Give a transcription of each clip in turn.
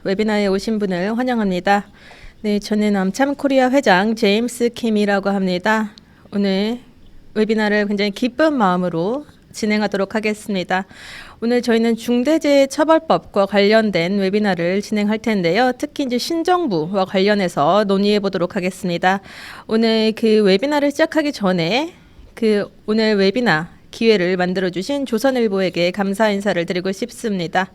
웨비나에 오신 분을 환영합니다. 네, 저는 암참코리아 회장 제임스 킴이라고 합니다. 오늘 웨비나를 굉장히 기쁜 마음으로 진행하도록 하겠습니다. 오늘 저희는 중대재해처벌법과 관련된 웨비나를 진행할 텐데요. 특히 이제 신정부와 관련해서 논의해 보도록 하겠습니다. 오늘 그 웨비나를 시작하기 전에 오늘 웨비나 기회를 만들어주신 조선일보에게 감사 인사를 드리고 싶습니다.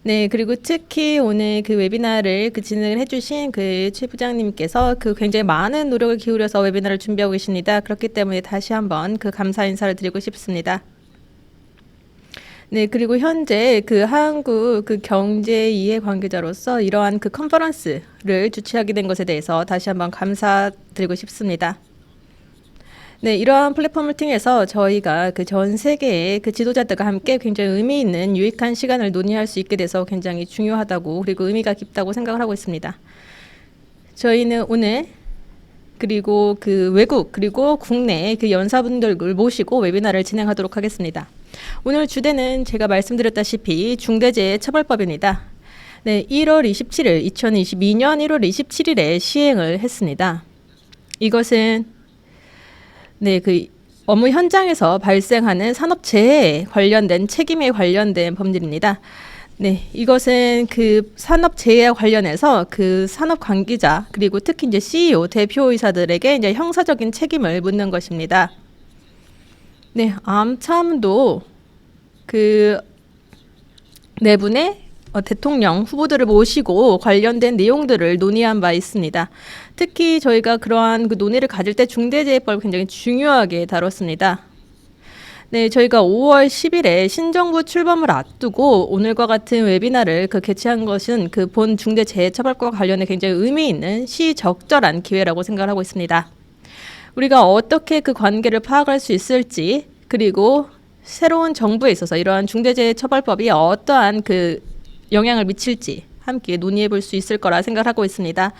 네, 그리고 특히 오늘 그 웨비나를 진행을 해주신 최 부장님께서 굉장히 많은 노력을 기울여서 웨비나를 준비하고 계십니다. 그렇기 때문에 다시 한번 감사 인사를 드리고 싶습니다. 네, 그리고 현재 한국 경제 이해 관계자로서 이러한 컨퍼런스를 주최하게 된 것에 대해서 다시 한번 감사드리고 싶습니다. 네, 이러한 플랫폼을 통해서 저희가 전 세계의 지도자들과 함께 굉장히 의미 있는 유익한 시간을 논의할 수 있게 돼서 굉장히 중요하다고 그리고 의미가 깊다고 생각을 하고 있습니다. 저희는 오늘 그리고 외국 그리고 국내 연사분들을 모시고 웨비나를 진행하도록 하겠습니다. 오늘 주제는 제가 말씀드렸다시피 중대재해처벌법입니다. 네, 2022년 1월 27일에 시행을 했습니다. 이것은 업무 현장에서 발생하는 산업재해에 관련된 책임에 관련된 법률입니다. 네, 이것은 산업재해와 관련해서 산업 관계자 그리고 특히 이제 CEO 대표이사들에게 이제 형사적인 책임을 묻는 것입니다. 네, 암참도 네 분의 대통령 후보들을 모시고 관련된 내용들을 논의한 바 있습니다. 특히 저희가 그러한 논의를 가질 때 중대재해법을 굉장히 중요하게 다뤘습니다. 네, 저희가 5월 10일에 신정부 출범을 앞두고 오늘과 같은 웨비나를 개최한 것은 본 중대재해처벌법과 관련해 굉장히 의미 있는 시적절한 기회라고 생각을 하고 있습니다. 우리가 어떻게 관계를 파악할 수 있을지 그리고 새로운 정부에 있어서 이러한 중대재해처벌법이 어떠한 영향을 미칠지 함께 논의해 볼 수 있을 거라 생각하고 있습니다.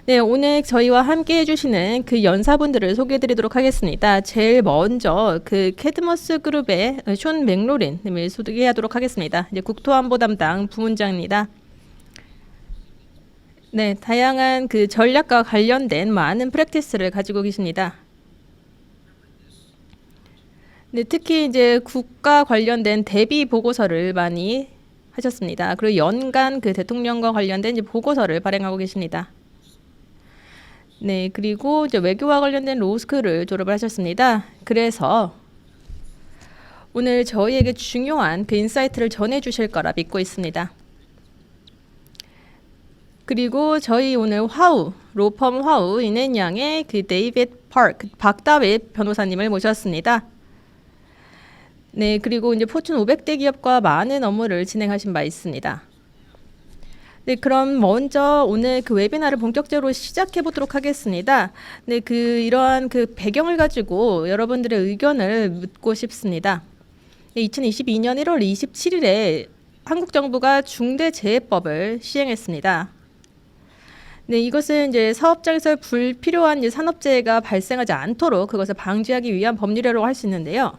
네, 오늘 저희와 함께 해주시는 연사분들을 소개해 드리도록 하겠습니다. 제일 먼저 캐드머스 그룹의 숀 맥로린님을 소개하도록 하겠습니다. 이제 국토안보 담당 부문장입니다. 네, 다양한 전략과 관련된 많은 프랙티스를 가지고 계십니다. 네, 특히 이제 국가 관련된 대비 보고서를 많이 하셨습니다. 그리고 연간 대통령과 관련된 이제 보고서를 발행하고 계십니다. 네, 그리고 이제 외교와 관련된 로스쿨을 졸업을 하셨습니다. 그래서 오늘 저희에게 중요한 인사이트를 전해주실 거라 믿고 있습니다. 그리고 저희 오늘 로펌 화우 인앤양의 데이비드 파크 박다윗 변호사님을 모셨습니다. 네, 그리고 이제 포춘 500대 기업과 많은 업무를 진행하신 바 있습니다. 네, 그럼 먼저 오늘 웨비나를 본격적으로 시작해 보도록 하겠습니다. 네, 이러한 배경을 가지고 여러분들의 의견을 묻고 싶습니다. 네, 2022년 1월 27일에 한국 정부가 중대재해법을 시행했습니다. 네, 이것은 이제 사업장에서 불필요한 이제 산업재해가 발생하지 않도록 그것을 방지하기 위한 법률이라고 할 수 있는데요.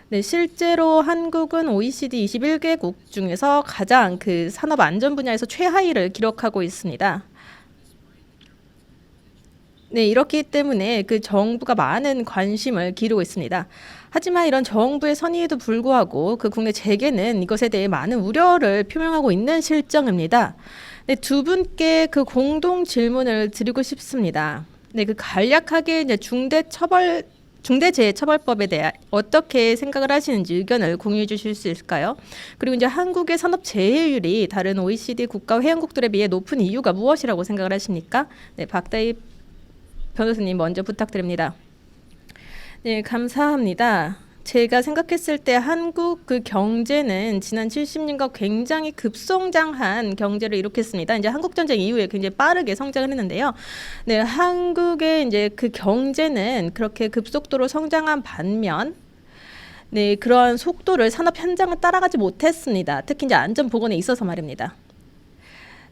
네, 실제로 한국은 OECD 21개국 중에서 가장 산업 안전 분야에서 최하위를 기록하고 있습니다. 네, 이렇기 때문에 정부가 많은 관심을 기울이고 있습니다. 하지만 이런 정부의 선의에도 불구하고 국내 재계는 이것에 대해 많은 우려를 표명하고 있는 실정입니다. 네, 두 분께 공동 질문을 드리고 싶습니다. 네, 간략하게 이제 중대재해처벌법에 대해 어떻게 생각을 하시는지 의견을 공유해 주실 수 있을까요? 그리고 이제 한국의 산업재해율이 다른 OECD 국가 회원국들에 비해 높은 이유가 무엇이라고 생각을 하십니까? 네, 박다희 변호사님 먼저 부탁드립니다. 네, 감사합니다. 제가 생각했을 때 한국 경제는 지난 70년간 굉장히 급성장한 경제를 일으켰습니다. 이제 한국 전쟁 이후에 굉장히 빠르게 성장을 했는데요. 네, 한국의 이제 경제는 그렇게 급속도로 성장한 반면 네, 그러한 속도를 산업 현장을 따라가지 못했습니다. 특히 이제 안전 보건에 있어서 말입니다.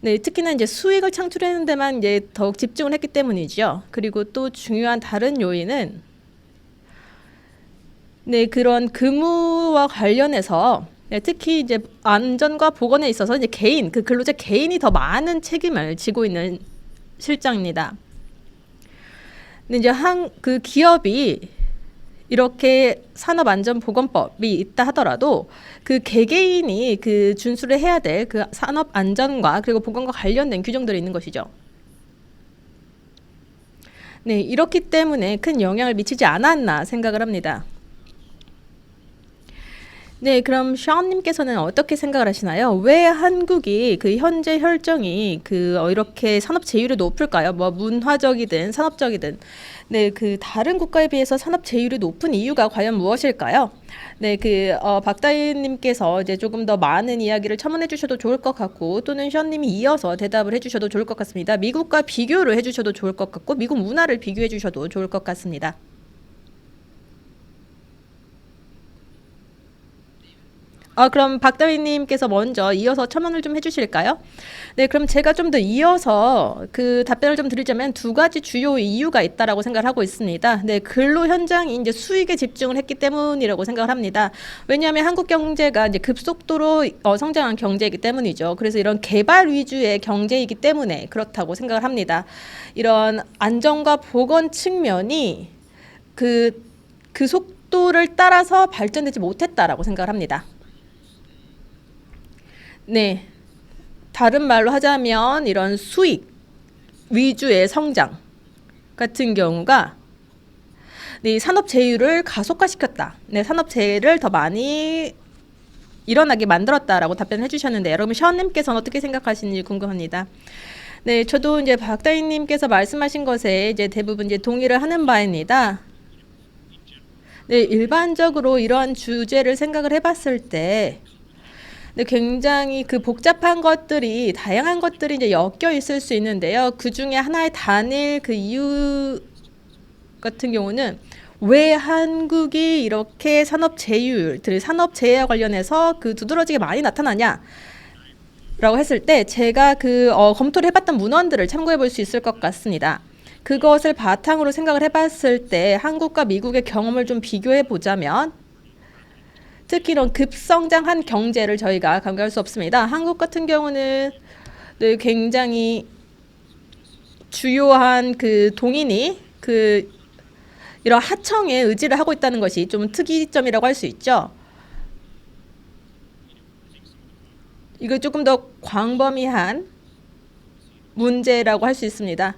네, 특히나 이제 수익을 창출하는 데만 이제 더욱 집중을 했기 때문이죠. 그리고 또 중요한 다른 요인은 네, 그런 근무와 관련해서 네, 특히 이제 안전과 보건에 있어서 이제 개인, 그 근로자 개인이 더 많은 책임을 지고 있는 실정입니다. 근데 이제 그 기업이 이렇게 산업안전보건법이 있다 하더라도 그 개개인이 그 준수를 해야 될 그 산업안전과 그리고 보건과 관련된 규정들이 있는 것이죠. 네, 이렇기 때문에 큰 영향을 미치지 않았나 생각을 합니다. 네, 그럼 샤온님께서는 어떻게 생각을 하시나요? 왜 한국이 그 현재 혈정이 이렇게 산업 제휴율이 높을까요? 뭐 문화적이든 산업적이든 네, 그 다른 국가에 비해서 산업 제휴율이 높은 이유가 과연 무엇일까요? 네, 박다희님께서 이제 조금 더 많은 이야기를 첨언해 주셔도 좋을 것 같고 또는 샤온님이 이어서 대답을 해주셔도 좋을 것 같습니다. 미국과 비교를 해주셔도 좋을 것 같고 미국 문화를 비교해 주셔도 좋을 것 같습니다. 그럼 박다희님께서 먼저 이어서 첨언을 좀 해주실까요? 네, 그럼 제가 좀 더 이어서 그 답변을 좀 드리자면 두 가지 주요 이유가 있다라고 생각을 하고 있습니다. 네, 근로 현장이 이제 수익에 집중을 했기 때문이라고 생각을 합니다. 왜냐하면 한국 경제가 이제 급속도로 성장한 경제이기 때문이죠. 그래서 이런 개발 위주의 경제이기 때문에 그렇다고 생각을 합니다. 이런 안전과 보건 측면이 그 속도를 따라서 발전되지 못했다라고 생각을 합니다. 네, 다른 말로 하자면 이런 수익 위주의 성장 같은 경우가 네, 산업 제휴를 가속화시켰다. 네, 산업 재해를 더 많이 일어나게 만들었다라고 답변을 해주셨는데 여러분 샤온님께서는 어떻게 생각하시는지 궁금합니다. 네, 저도 이제 박다희님께서 말씀하신 것에 이제 대부분 이제 동의를 하는 바입니다. 네, 일반적으로 이러한 주제를 생각을 해봤을 때 네, 굉장히 그 복잡한 것들이 다양한 것들이 이제 엮여 있을 수 있는데요. 그 중에 하나의 단일 그 이유 같은 경우는 왜 한국이 이렇게 산업 제휴율, 산업 재해와 관련해서 그 두드러지게 많이 나타나냐? 라고 했을 때 제가 검토를 해봤던 문헌들을 참고해 볼 수 있을 것 같습니다. 그것을 바탕으로 생각을 해봤을 때 한국과 미국의 경험을 좀 비교해 보자면 특히 이런 급성장한 경제를 저희가 간과할 수 없습니다. 한국 같은 경우는 네, 굉장히 주요한 그 동인이 이런 하청에 의지를 하고 있다는 것이 좀 특이점이라고 할 수 있죠. 이거 조금 더 광범위한 문제라고 할 수 있습니다.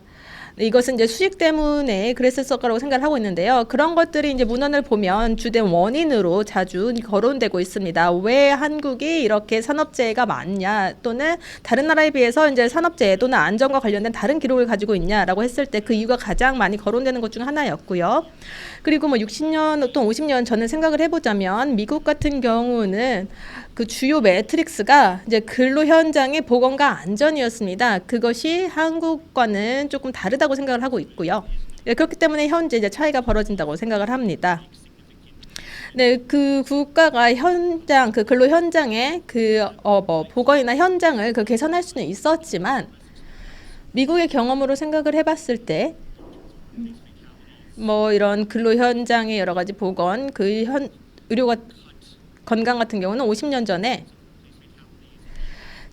이것은 이제 수익 때문에 그랬을 거라고 생각을 하고 있는데요. 그런 것들이 이제 문헌을 보면 주된 원인으로 자주 거론되고 있습니다. 왜 한국이 이렇게 산업재해가 많냐 또는 다른 나라에 비해서 이제 산업재해 또는 안전과 관련된 다른 기록을 가지고 있냐라고 했을 때 그 이유가 가장 많이 거론되는 것 중 하나였고요. 그리고 뭐 60년 또 50년 전을 생각을 해보자면 미국 같은 경우는 그 주요 매트릭스가 이제 근로 현장의 보건과 안전이었습니다. 그것이 한국과는 조금 다르다고 생각을 하고 있고요. 네, 그렇기 때문에 현재 이제 차이가 벌어진다고 생각을 합니다. 네, 그 국가가 현장, 그 근로 현장의 보건이나 현장을 개선할 수는 있었지만 미국의 경험으로 생각을 해봤을 때 뭐 이런 근로 현장의 여러 가지 보건, 의료가 건강 같은 경우는 50년 전에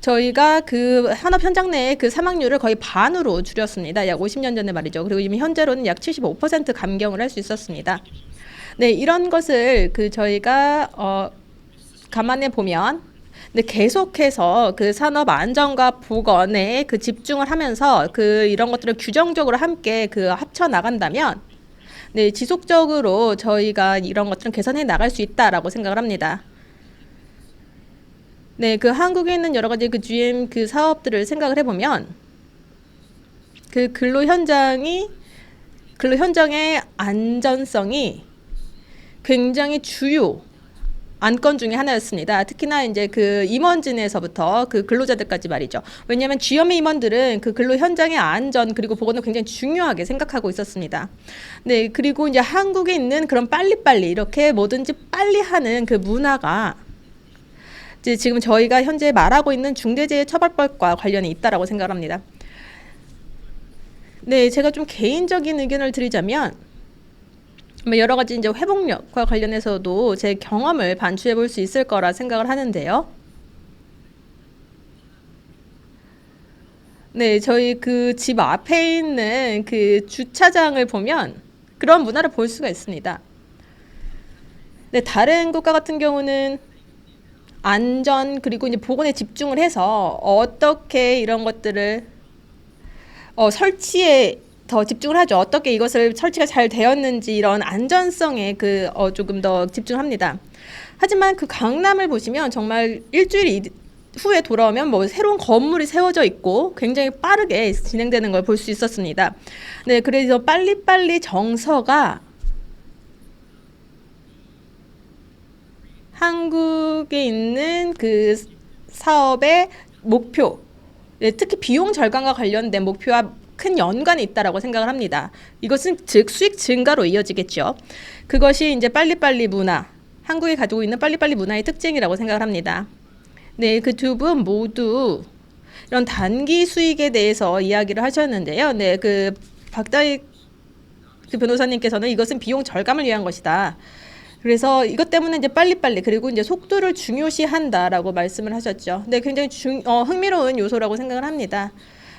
저희가 그 산업 현장 내의 그 사망률을 거의 반으로 줄였습니다. 약 50년 전에 말이죠. 그리고 이미 현재로는 약 75% 감경을 할 수 있었습니다. 네, 이런 것을 저희가 감안해 보면 근데 계속해서 그 산업 안전과 보건에 집중을 하면서 이런 것들을 규정적으로 함께 합쳐 나간다면 네, 지속적으로 저희가 이런 것들은 개선해 나갈 수 있다라고 생각을 합니다. 네, 한국에 있는 여러 가지 GM 사업들을 생각을 해보면 근로 현장의 안전성이 굉장히 주요 안건 중에 하나였습니다. 특히나 이제 임원진에서부터 근로자들까지 말이죠. 왜냐하면 GM의 임원들은 근로 현장의 안전 그리고 보건을 굉장히 중요하게 생각하고 있었습니다. 네, 그리고 이제 한국에 있는 그런 빨리빨리 이렇게 뭐든지 빨리 하는 문화가 이제 지금 저희가 현재 말하고 있는 중대재해처벌법과 관련이 있다라고 생각합니다. 네, 제가 좀 개인적인 의견을 드리자면 뭐 여러 가지 이제 회복력과 관련해서도 제 경험을 반추해 볼 수 있을 거라 생각을 하는데요. 네, 저희 그 집 앞에 있는 그 주차장을 보면 그런 문화를 볼 수가 있습니다. 네, 다른 국가 같은 경우는 안전 그리고 이제 보건에 집중을 해서 어떻게 이런 것들을 설치에 더 집중을 하죠. 어떻게 이것을 설치가 잘 되었는지 이런 안전성에 조금 더 집중합니다. 하지만 그 강남을 보시면 정말 일주일 후에 돌아오면 뭐 새로운 건물이 세워져 있고 굉장히 빠르게 진행되는 걸 볼 수 있었습니다. 네, 그래서 빨리빨리 정서가 한국에 있는 그 사업의 목표, 네, 특히 비용 절감과 관련된 목표와 큰 연관이 있다라고 생각을 합니다. 이것은 즉 수익 증가로 이어지겠죠. 그것이 이제 빨리빨리 문화, 한국이 가지고 있는 빨리빨리 문화의 특징이라고 생각을 합니다. 네, 그 두 분 모두 이런 단기 수익에 대해서 이야기를 하셨는데요. 네, 그 박다익 그 변호사님께서는 이것은 비용 절감을 위한 것이다. 그래서 이것 때문에 이제 빨리빨리 그리고 이제 속도를 중요시한다라고 말씀을 하셨죠. 네, 굉장히 흥미로운 요소라고 생각을 합니다.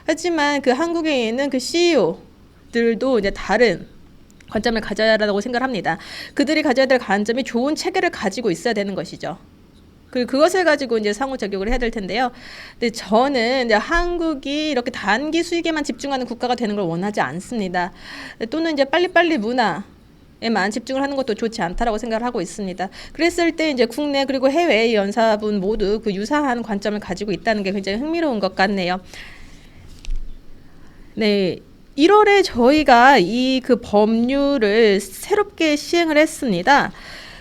하지만 그 한국에 있는 그 CEO들도 이제 다른 관점을 가져야 한다고 생각을 합니다. 그들이 가져야 될 관점이 좋은 체계를 가지고 있어야 되는 것이죠. 그것을 가지고 이제 상호작용을 해야 될 텐데요. 근데 저는 이제 한국이 이렇게 단기 수익에만 집중하는 국가가 되는 걸 원하지 않습니다. 또는 이제 빨리빨리 문화에만 집중을 하는 것도 좋지 않다라고 생각을 하고 있습니다. 그랬을 때 이제 국내 그리고 해외 연사분 모두 그 유사한 관점을 가지고 있다는 게 굉장히 흥미로운 것 같네요. 네. 1월에 저희가 이 그 법률을 새롭게 시행을 했습니다.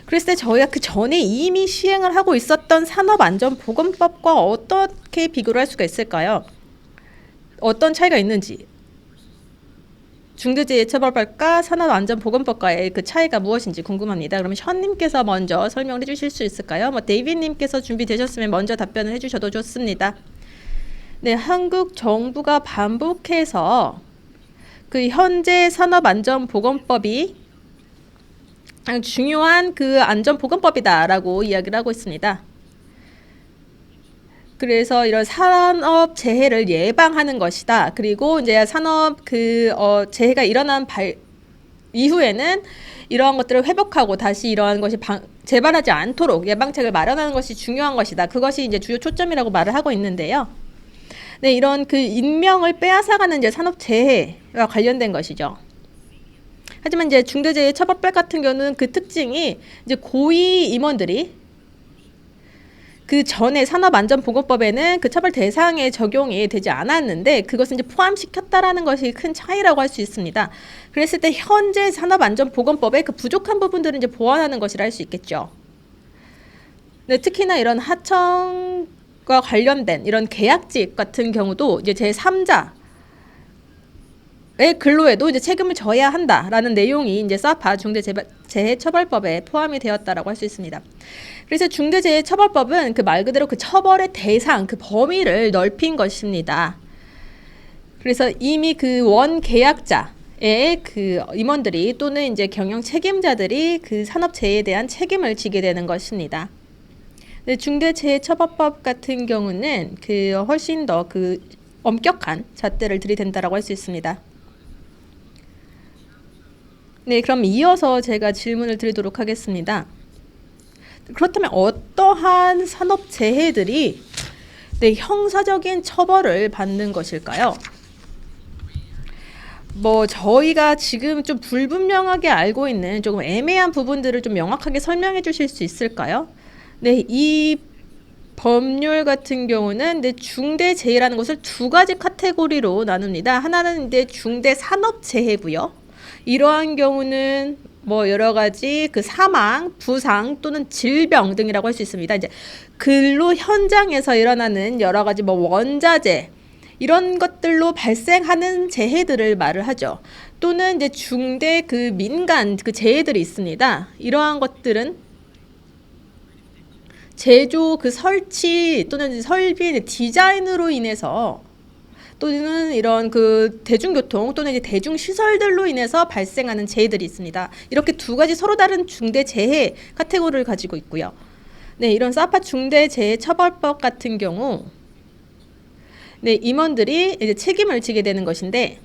그랬을 때 저희가 그 전에 이미 시행을 하고 있었던 산업안전보건법과 어떻게 비교를 할 수가 있을까요? 어떤 차이가 있는지. 중대재해처벌법과 산업안전보건법과의 그 차이가 무엇인지 궁금합니다. 그러면 션님께서 먼저 설명을 해주실 수 있을까요? 뭐 데이비드님께서 준비되셨으면 먼저 답변을 해주셔도 좋습니다. 네, 한국 정부가 반복해서 그 현재 산업안전보건법이 중요한 그 안전보건법이다라고 이야기를 하고 있습니다. 그래서 이런 산업 재해를 예방하는 것이다. 그리고 이제 산업 재해가 일어난 이후에는 이러한 것들을 회복하고 다시 이러한 것이 재발하지 않도록 예방책을 마련하는 것이 중요한 것이다. 그것이 이제 주요 초점이라고 말을 하고 있는데요. 네, 이런 그 인명을 빼앗아가는 이제 산업 재해와 관련된 것이죠. 하지만 이제 중대재해처벌법 같은 경우는 그 특징이 이제 고위 임원들이 그 전에 산업안전보건법에는 그 처벌 대상에 적용이 되지 않았는데 그것을 이제 포함시켰다라는 것이 큰 차이라고 할 수 있습니다. 그랬을 때 현재 산업안전보건법의 그 부족한 부분들을 이제 보완하는 것이라 할 수 있겠죠. 네, 특히나 이런 하청과 관련된 이런 계약직 같은 경우도 이제 제3자 의 근로에도 이제 책임을 져야 한다라는 내용이 이제 사파 중대재해처벌법에 포함이 되었다라고 할 수 있습니다. 그래서 중대재해처벌법은 그 말 그대로 그 처벌의 대상, 그 범위를 넓힌 것입니다. 그래서 이미 그 원계약자의 그 임원들이 또는 이제 경영 책임자들이 그 산업재해에 대한 책임을 지게 되는 것입니다. 중대재해처벌법 같은 경우는 그 훨씬 더 그 엄격한 잣대를 들이댄다라고 할 수 있습니다. 네, 그럼 이어서 제가 질문을 드리도록 하겠습니다. 그렇다면 어떠한 산업재해들이 형사적인 처벌을 받는 것일까요? 뭐 저희가 지금 좀 불분명하게 알고 있는 조금 애매한 부분들을 좀 명확하게 설명해 주실 수 있을까요? 네, 이 법률 같은 경우는 중대재해라는 것을 두 가지 카테고리로 나눕니다. 하나는 이제 중대산업재해고요. 이러한 경우는 뭐 여러 가지 그 사망, 부상 또는 질병 등이라고 할 수 있습니다. 이제 근로 현장에서 일어나는 여러 가지 뭐 원자재 이런 것들로 발생하는 재해들을 말을 하죠. 또는 이제 중대 그 민간 그 재해들이 있습니다. 이러한 것들은 제조 그 설치 또는 설비 디자인으로 인해서 또는 이런 그 대중교통 또는 이제 대중시설들로 인해서 발생하는 재해들이 있습니다. 이렇게 두 가지 서로 다른 중대재해 카테고리를 가지고 있고요. 네, 이런 사파 중대재해처벌법 같은 경우 네, 임원들이 이제 책임을 지게 되는 것인데,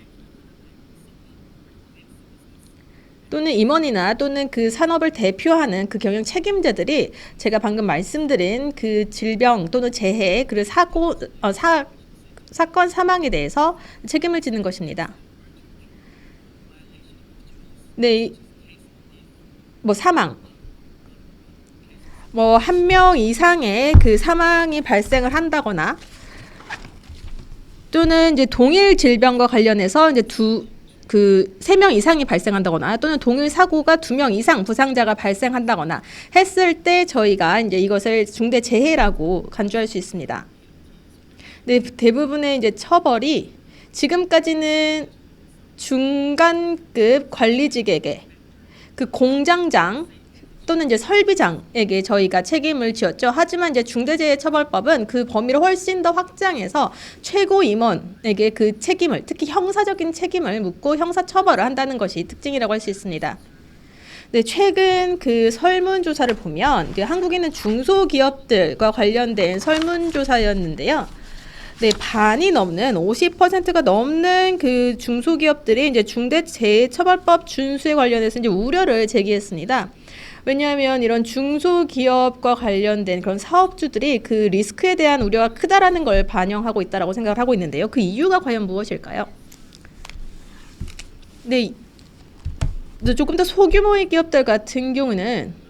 또는 임원이나 또는 그 산업을 대표하는 그 경영 책임자들이 제가 방금 말씀드린 그 질병 또는 재해 그리고 사건 사망에 대해서 책임을 지는 것입니다. 네, 뭐 사망, 뭐 한 명 이상의 그 사망이 발생을 한다거나, 또는 이제 동일 질병과 관련해서 이제 세 명 이상이 발생한다거나, 또는 동일 사고가 2명 이상 부상자가 발생한다거나 했을 때 저희가 이제 이것을 중대 재해라고 간주할 수 있습니다. 네, 대부분의 이제 처벌이 지금까지는 중간급 관리직에게, 그 공장장 또는 이제 설비장에게 저희가 책임을 지었죠. 하지만 이제 중대재해처벌법은 그 범위를 훨씬 더 확장해서 최고 임원에게 그 책임을, 특히 형사적인 책임을 묻고 형사처벌을 한다는 것이 특징이라고 할 수 있습니다. 네, 최근 그 설문조사를 보면 한국에 있는 중소기업들과 관련된 설문조사였는데요. 네, 반이 넘는 50%가 넘는 그 중소기업들이 이제 중대재해처벌법 준수에 관련해서 이제 우려를 제기했습니다. 왜냐하면 이런 중소기업과 관련된 그런 사업주들이 그 리스크에 대한 우려가 크다라는 걸 반영하고 있다라고 생각을 하고 있는데요. 그 이유가 과연 무엇일까요? 네, 조금 더 소규모의 기업들 같은 경우는,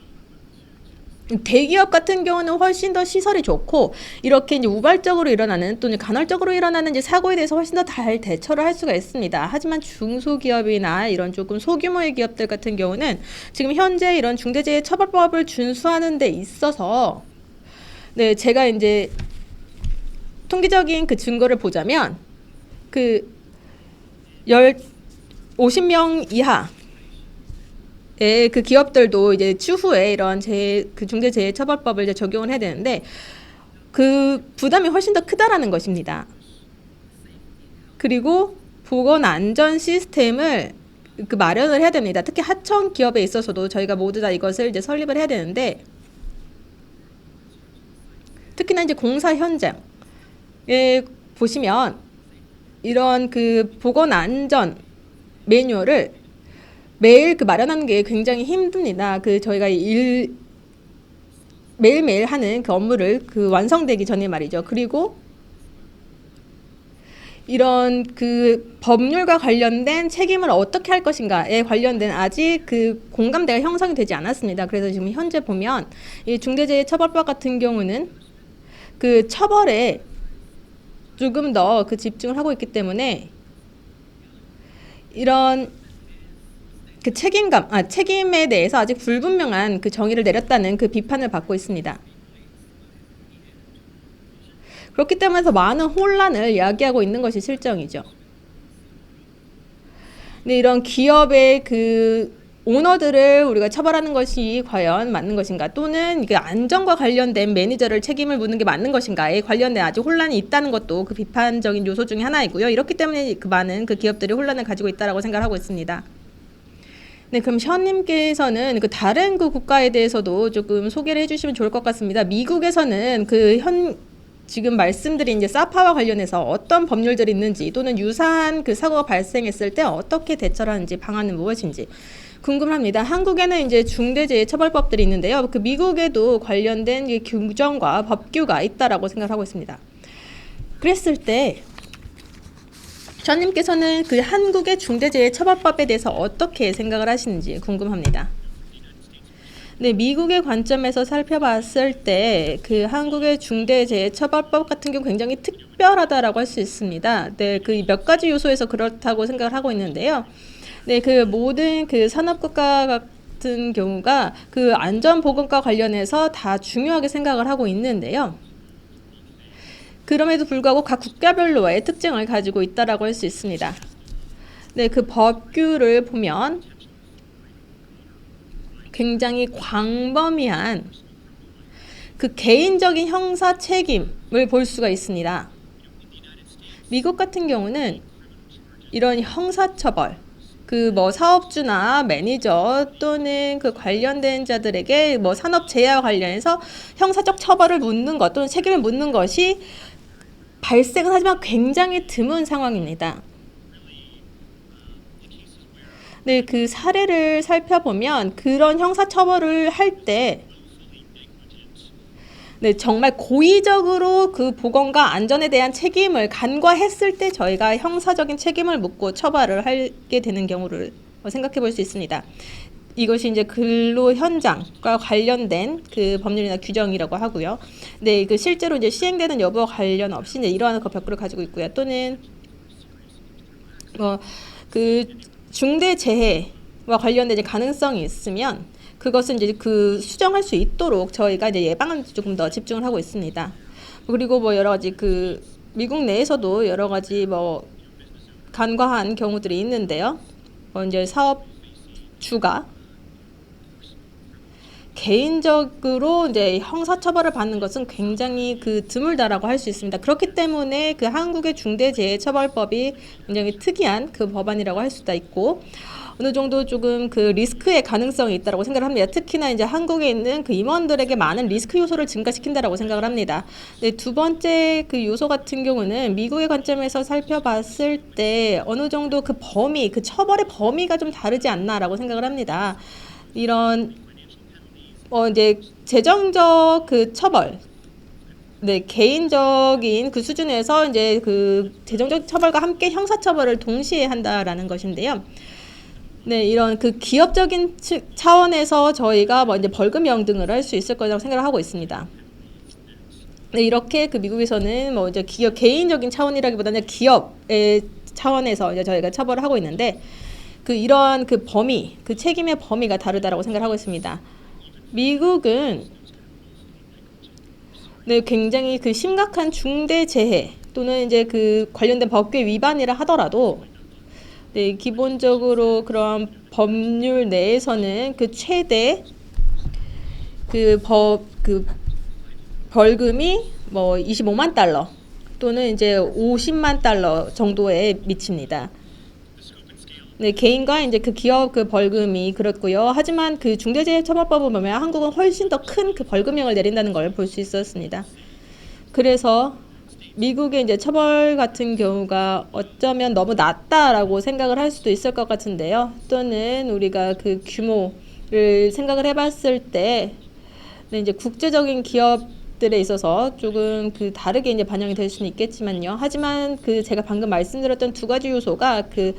대기업 같은 경우는 훨씬 더 시설이 좋고 이렇게 이제 우발적으로 일어나는 또는 간헐적으로 일어나는 이제 사고에 대해서 훨씬 더 잘 대처를 할 수가 있습니다. 하지만 중소기업이나 이런 조금 소규모의 기업들 같은 경우는 지금 현재 이런 중대재해처벌법을 준수하는 데 있어서, 네, 제가 이제 통계적인 그 증거를 보자면 그 50명 이하 그 기업들도 이제 추후에 이런 그 중대재해처벌법을 이제 적용을 해야 되는데 그 부담이 훨씬 더 크다라는 것입니다. 그리고 보건 안전 시스템을 그 마련을 해야 됩니다. 특히 하청 기업에 있어서도 저희가 모두 다 이것을 이제 설립을 해야 되는데, 특히나 이제 공사 현장에 보시면 이런 그 보건 안전 매뉴얼을 매일 그 마련하는 게 굉장히 힘듭니다. 그 저희가 매일매일 하는 그 업무를 그 완성되기 전에 말이죠. 그리고 이런 그 법률과 관련된 책임을 어떻게 할 것인가에 관련된 아직 그 공감대가 형성이 되지 않았습니다. 그래서 지금 현재 보면 이 중대재해처벌법 같은 경우는 그 처벌에 조금 더 그 집중을 하고 있기 때문에 이런 그 책임에 대해서 아직 불분명한 그 정의를 내렸다는 그 비판을 받고 있습니다. 그렇기 때문에 더 많은 혼란을 이야기하고 있는 것이 실정이죠. 근데 이런 기업의 그 오너들을 우리가 처벌하는 것이 과연 맞는 것인가, 또는 그 안전과 관련된 매니저를 책임을 묻는 게 맞는 것인가에 관련된 아직 혼란이 있다는 것도 그 비판적인 요소 중에 하나이고요. 이렇기 때문에 그 많은 그 기업들이 혼란을 가지고 있다라고 생각하고 있습니다. 네, 그럼 션님께서는 그 다른 그 국가에 대해서도 조금 소개를 해주시면 좋을 것 같습니다. 미국에서는 지금 말씀드린 이제 사파와 관련해서 어떤 법률들이 있는지, 또는 유사한 그 사고가 발생했을 때 어떻게 대처를 하는지, 방안은 무엇인지 궁금합니다. 한국에는 이제 중대재해처벌법들이 있는데요. 그 미국에도 관련된 규정과 법규가 있다라고 생각하고 있습니다. 그랬을 때 전님께서는 그 한국의 중대재해처벌법에 대해서 어떻게 생각을 하시는지 궁금합니다. 네, 미국의 관점에서 살펴봤을 때 그 한국의 중대재해처벌법 같은 경우 굉장히 특별하다라고 할 수 있습니다. 네, 그 몇 가지 요소에서 그렇다고 생각을 하고 있는데요. 네, 그 모든 그 산업국가 같은 경우가 그 안전보건과 관련해서 다 중요하게 생각을 하고 있는데요. 그럼에도 불구하고 각 국가별로의 특징을 가지고 있다라고 할 수 있습니다. 네, 그 법규를 보면 굉장히 광범위한 그 개인적인 형사 책임을 볼 수가 있습니다. 미국 같은 경우는 이런 형사처벌, 그 뭐 사업주나 매니저 또는 그 관련된 자들에게 뭐 산업재해와 관련해서 형사적 처벌을 묻는 것 또는 책임을 묻는 것이 발생은 하지만 굉장히 드문 상황입니다. 네, 그 사례를 살펴보면 그런 형사처벌을 할 때 네, 정말 고의적으로 그 보건과 안전에 대한 책임을 간과했을 때 저희가 형사적인 책임을 묻고 처벌을 하게 되는 경우를 생각해 볼 수 있습니다. 이것이 이제 근로 현장과 관련된 그 법률이나 규정이라고 하고요. 네, 그 실제로 이제 시행되는 여부와 관련 없이 이제 이러한 그 벽구를 가지고 있고요. 또는 그 중대 재해와 관련된 이제 가능성이 있으면 그것은 이제 그 수정할 수 있도록 저희가 이제 예방을 조금 더 집중을 하고 있습니다. 그리고 뭐 여러 가지 그 미국 내에서도 여러 가지 뭐 간과한 경우들이 있는데요. 이제 사업주가 개인적으로 이제 형사처벌을 받는 것은 굉장히 그 드물다라고 할 수 있습니다. 그렇기 때문에 그 한국의 중대재해처벌법이 굉장히 특이한 그 법안이라고 할 수가 있고 어느 정도 조금 그 리스크의 가능성이 있다고 생각을 합니다. 특히나 이제 한국에 있는 그 임원들에게 많은 리스크 요소를 증가시킨다라고 생각을 합니다. 네, 두 번째 그 요소 같은 경우는 미국의 관점에서 살펴봤을 때 어느 정도 그 범위, 그 처벌의 범위가 좀 다르지 않나라고 생각을 합니다. 이런 이제 재정적 그 처벌, 네, 개인적인 그 수준에서 이제 그 재정적 처벌과 함께 형사처벌을 동시에 한다라는 것인데요. 네, 이런 그 기업적인 차원에서 저희가 뭐 이제 벌금형 등을 할 수 있을 거라고 생각을 하고 있습니다. 네, 이렇게 그 미국에서는 뭐 이제 기업 개인적인 차원이라기보다는 기업의 차원에서 이제 저희가 처벌을 하고 있는데 그 이러한 그 범위, 그 책임의 범위가 다르다라고 생각을 하고 있습니다. 미국은 네, 굉장히 그 심각한 중대 재해 또는 이제 그 관련된 법규 위반이라 하더라도 네, 기본적으로 그런 법률 내에서는 그 최대 그 벌금이 뭐 25만 달러 또는 이제 50만 달러 정도에 미칩니다. 네, 개인과 이제 그 기업 그 벌금이 그렇고요. 하지만 그 중대재해처벌법을 보면 한국은 훨씬 더 큰 그 벌금형을 내린다는 걸 볼 수 있었습니다. 그래서 미국의 이제 처벌 같은 경우가 어쩌면 너무 낮다라고 생각을 할 수도 있을 것 같은데요. 또는 우리가 그 규모를 생각을 해봤을 때 이제 국제적인 기업들에 있어서 조금 그 다르게 이제 반영이 될 수는 있겠지만요. 하지만 그 제가 방금 말씀드렸던 두 가지 요소가 그